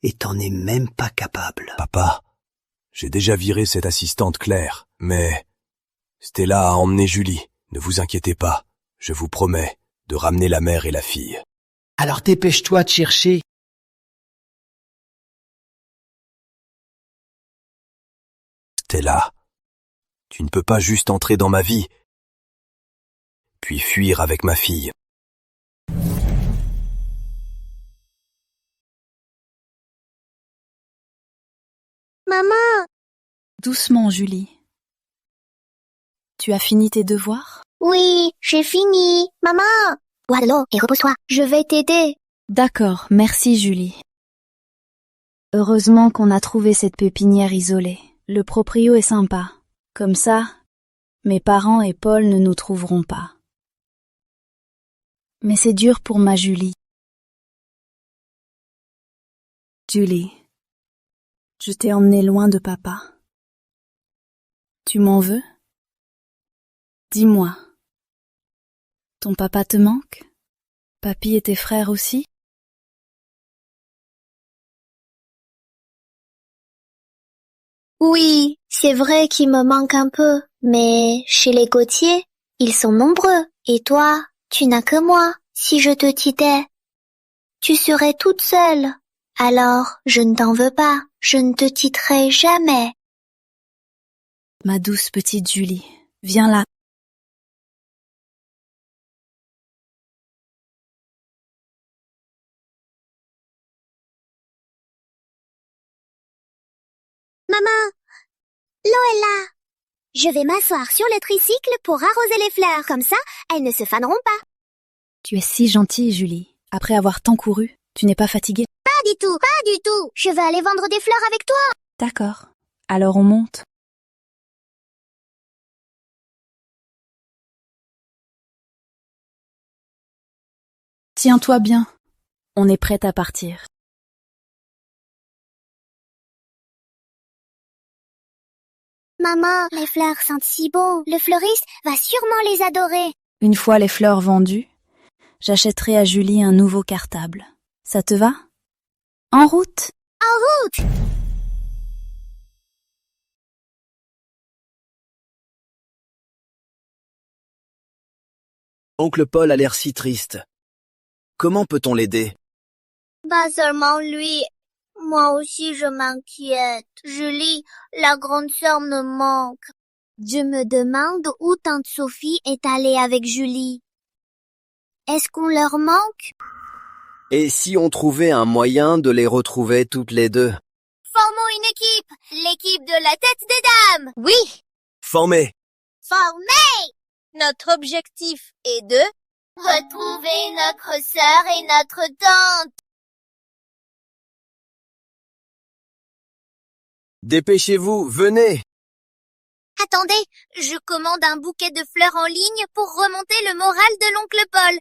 Et t'en es même pas capable. Papa, j'ai déjà viré cette assistante Claire, mais Stella a emmené Julie. Ne vous inquiétez pas, je vous promets de ramener la mère et la fille. Alors dépêche-toi de chercher. Stella, tu ne peux pas juste entrer dans ma vie, puis fuir avec ma fille. Maman! Doucement, Julie. Tu as fini tes devoirs? Oui, j'ai fini. Maman! Bois de l'eau et repose-toi. Je vais t'aider. D'accord, merci Julie. Heureusement qu'on a trouvé cette pépinière isolée. Le proprio est sympa. Comme ça, mes parents et Paul ne nous trouveront pas. Mais c'est dur pour ma Julie. Julie, je t'ai emmenée loin de papa. Tu m'en veux? Dis-moi. Ton papa te manque? Papy et tes frères aussi? Oui, c'est vrai qu'il me manque un peu, mais chez les Gauthier, ils sont nombreux. Et toi, tu n'as que moi. Si je te quittais, tu serais toute seule. Alors, je ne t'en veux pas. Je ne te quitterai jamais. Ma douce petite Julie, viens là. Maman! L'eau est là. Je vais m'asseoir sur le tricycle pour arroser les fleurs. Comme ça, elles ne se faneront pas. Tu es si gentille, Julie. Après avoir tant couru, tu n'es pas fatiguée? Pas du tout, pas du tout. Je vais aller vendre des fleurs avec toi. D'accord. Alors on monte. Tiens-toi bien. On est prête à partir. Maman, les fleurs sentent si bon. Le fleuriste va sûrement les adorer. Une fois les fleurs vendues, j'achèterai à Julie un nouveau cartable. Ça te va? En route! En route! Oncle Paul a l'air si triste. Comment peut-on l'aider? Pas seulement lui. Moi aussi je m'inquiète. Julie, la grande sœur me manque. Je me demande où tante Sophie est allée avec Julie. Est-ce qu'on leur manque? Et si on trouvait un moyen de les retrouver toutes les deux? Formons une équipe. L'équipe de la tête des dames. Oui. Formés! Formés! Notre objectif est de retrouver notre sœur et notre tante. Dépêchez-vous, venez! Attendez, je commande un bouquet de fleurs en ligne pour remonter le moral de l'oncle Paul.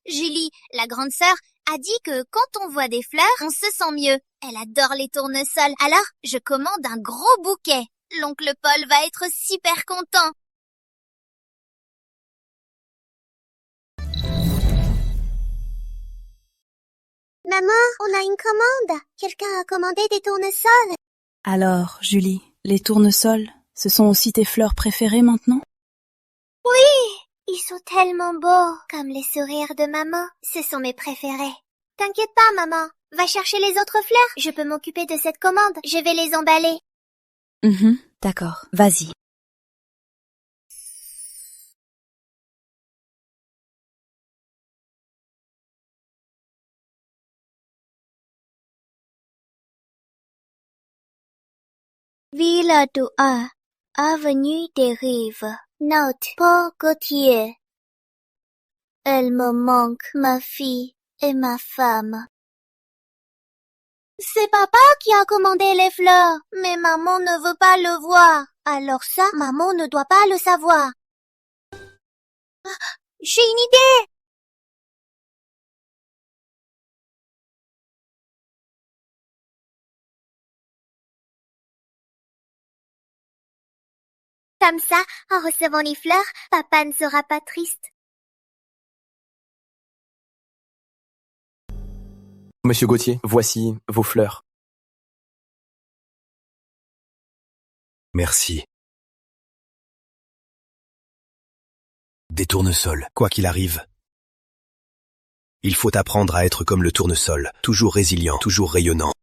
Julie, la grande sœur, a dit que quand on voit des fleurs, on se sent mieux. Elle adore les tournesols, alors je commande un gros bouquet. L'oncle Paul va être super content. Maman, on a une commande. Quelqu'un a commandé des tournesols. Alors, Julie, les tournesols, ce sont aussi tes fleurs préférées maintenant? Oui, ils sont tellement beaux, comme les sourires de maman. Ce sont mes préférés. T'inquiète pas, maman. Va chercher les autres fleurs. Je peux m'occuper de cette commande. Je vais les emballer. D'accord, vas-y. Villa 1, avenue des Rives. Note, Paul Gauthier. Elle me manque, ma fille et ma femme. C'est papa qui a commandé les fleurs, mais maman ne veut pas le voir. Alors ça, maman ne doit pas le savoir. J'ai une idée! Comme ça, en recevant les fleurs, papa ne sera pas triste. Monsieur Gauthier, voici vos fleurs. Merci. Des tournesols, quoi qu'il arrive. Il faut apprendre à être comme le tournesol, toujours résilient, toujours rayonnant.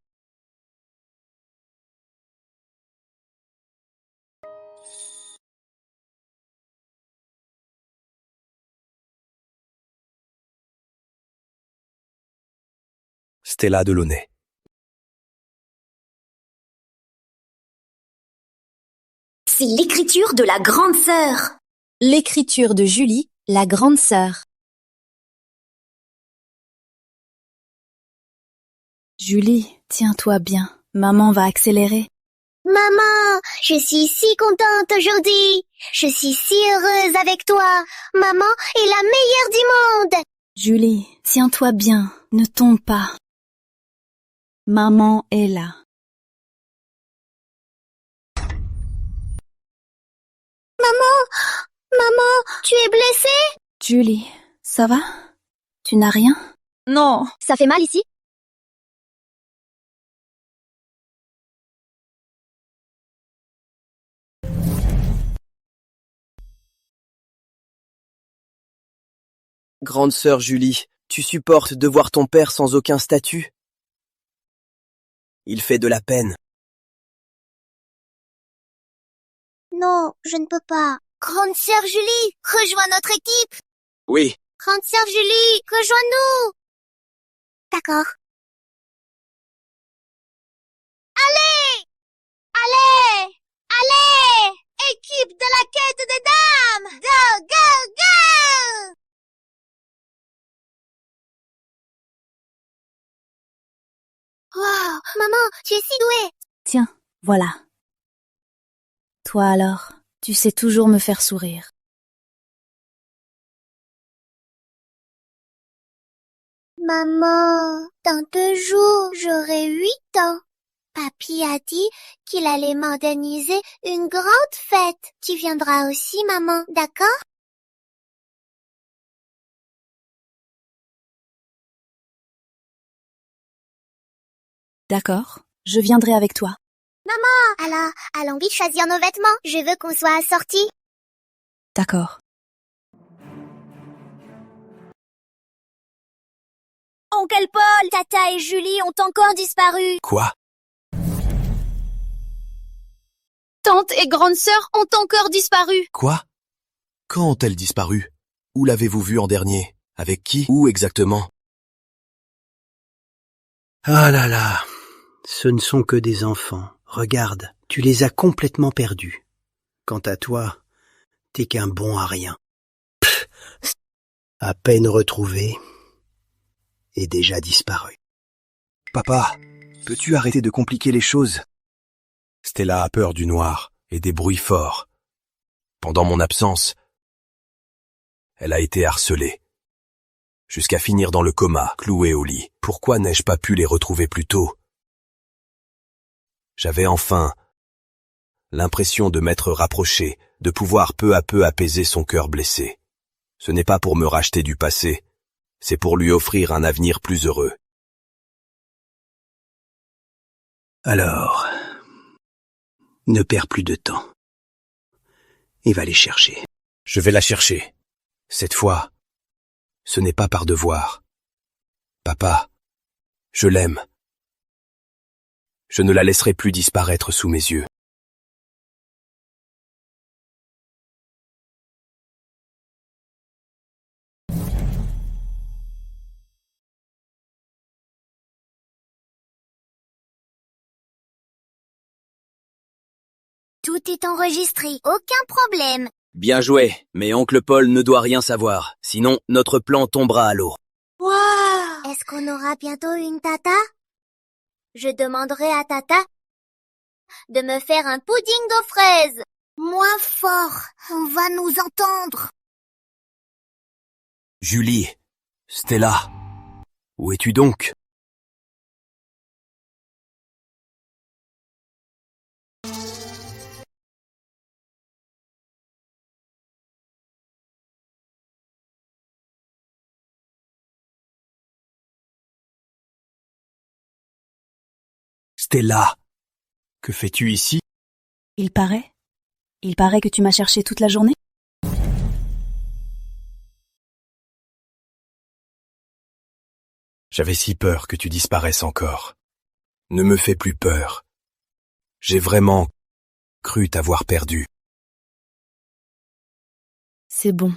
Stella Delaunay. C'est l'écriture de la grande sœur. L'écriture de Julie, la grande sœur. Julie, tiens-toi bien. Maman va accélérer. Maman, je suis si contente aujourd'hui. Je suis si heureuse avec toi. Maman est la meilleure du monde. Julie, tiens-toi bien. Ne tombe pas. Maman est là. Maman, tu es blessée? Julie, ça va? Tu n'as rien? Non. Ça fait mal ici? Grande sœur Julie, tu supportes de voir ton père sans aucun statut? Il fait de la peine. Non, je ne peux pas. Grande sœur Julie, rejoins notre équipe. Oui. Grande sœur Julie, rejoins-nous. D'accord. Allez! Allez! Allez! Équipe de la quête des dames! Go, go, go! Wow, maman, tu es si douée. Tiens, voilà. Toi alors, tu sais toujours me faire sourire. Maman, dans 2 jours, j'aurai 8 ans. Papy a dit qu'il allait m'organiser une grande fête. Tu viendras aussi, maman, d'accord? D'accord, je viendrai avec toi. Maman, alors, allons vite choisir nos vêtements. Je veux qu'on soit assortis. D'accord. Oncle Paul, Tata et Julie ont encore disparu. Quoi? Tante et grande sœur ont encore disparu. Quoi? Quand ont-elles disparu? Où l'avez-vous vue en dernier? Avec qui? Où exactement? Ah là là, ce ne sont que des enfants. Regarde, tu les as complètement perdus. Quant à toi, t'es qu'un bon à rien. Pff, à peine retrouvé et déjà disparu. Papa, peux-tu arrêter de compliquer les choses? Stella a peur du noir et des bruits forts. Pendant mon absence, elle a été harcelée. Jusqu'à finir dans le coma, clouée au lit. Pourquoi n'ai-je pas pu les retrouver plus tôt? J'avais enfin l'impression de m'être rapproché, de pouvoir peu à peu apaiser son cœur blessé. Ce n'est pas pour me racheter du passé, c'est pour lui offrir un avenir plus heureux. Alors, ne perds plus de temps et va les chercher. Je vais la chercher. Cette fois, ce n'est pas par devoir. Papa, je l'aime. Je ne la laisserai plus disparaître sous mes yeux. Tout est enregistré, aucun problème. Bien joué, mais oncle Paul ne doit rien savoir, sinon notre plan tombera à l'eau. Wow! Est-ce qu'on aura bientôt une tata? Je demanderai à Tata de me faire un pudding aux fraises. Moins fort, on va nous entendre. Julie, Stella, où es-tu donc? Stella, que fais-tu ici? Il paraît que tu m'as cherché toute la journée. J'avais si peur que tu disparaisses encore. Ne me fais plus peur. J'ai vraiment cru t'avoir perdu. C'est bon.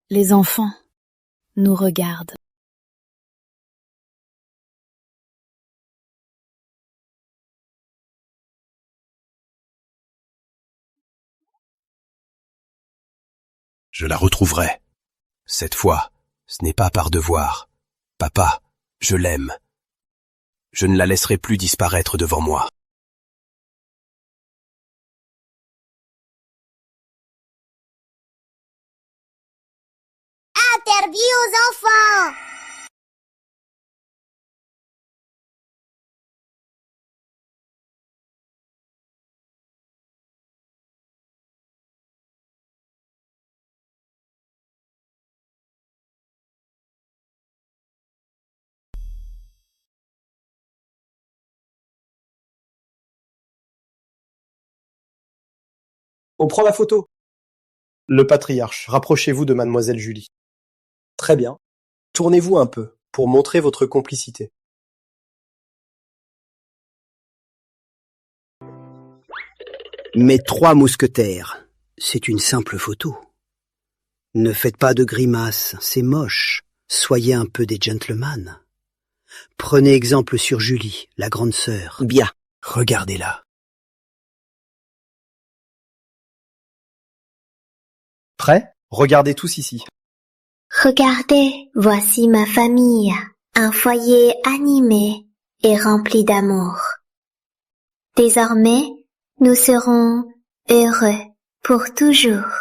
Les enfants nous regardent. Je la retrouverai. Cette fois, ce n'est pas par devoir. Papa, je l'aime. Je ne la laisserai plus disparaître devant moi. Interdit aux enfants! On prend la photo. Le patriarche, rapprochez-vous de mademoiselle Julie. Très bien. Tournez-vous un peu, pour montrer votre complicité. Mes 3 mousquetaires, c'est une simple photo. Ne faites pas de grimaces, c'est moche. Soyez un peu des gentlemen. Prenez exemple sur Julie, la grande sœur. Bien. Regardez-la. Prêt? Regardez tous ici. Regardez, voici ma famille, un foyer animé et rempli d'amour. Désormais, nous serons heureux pour toujours.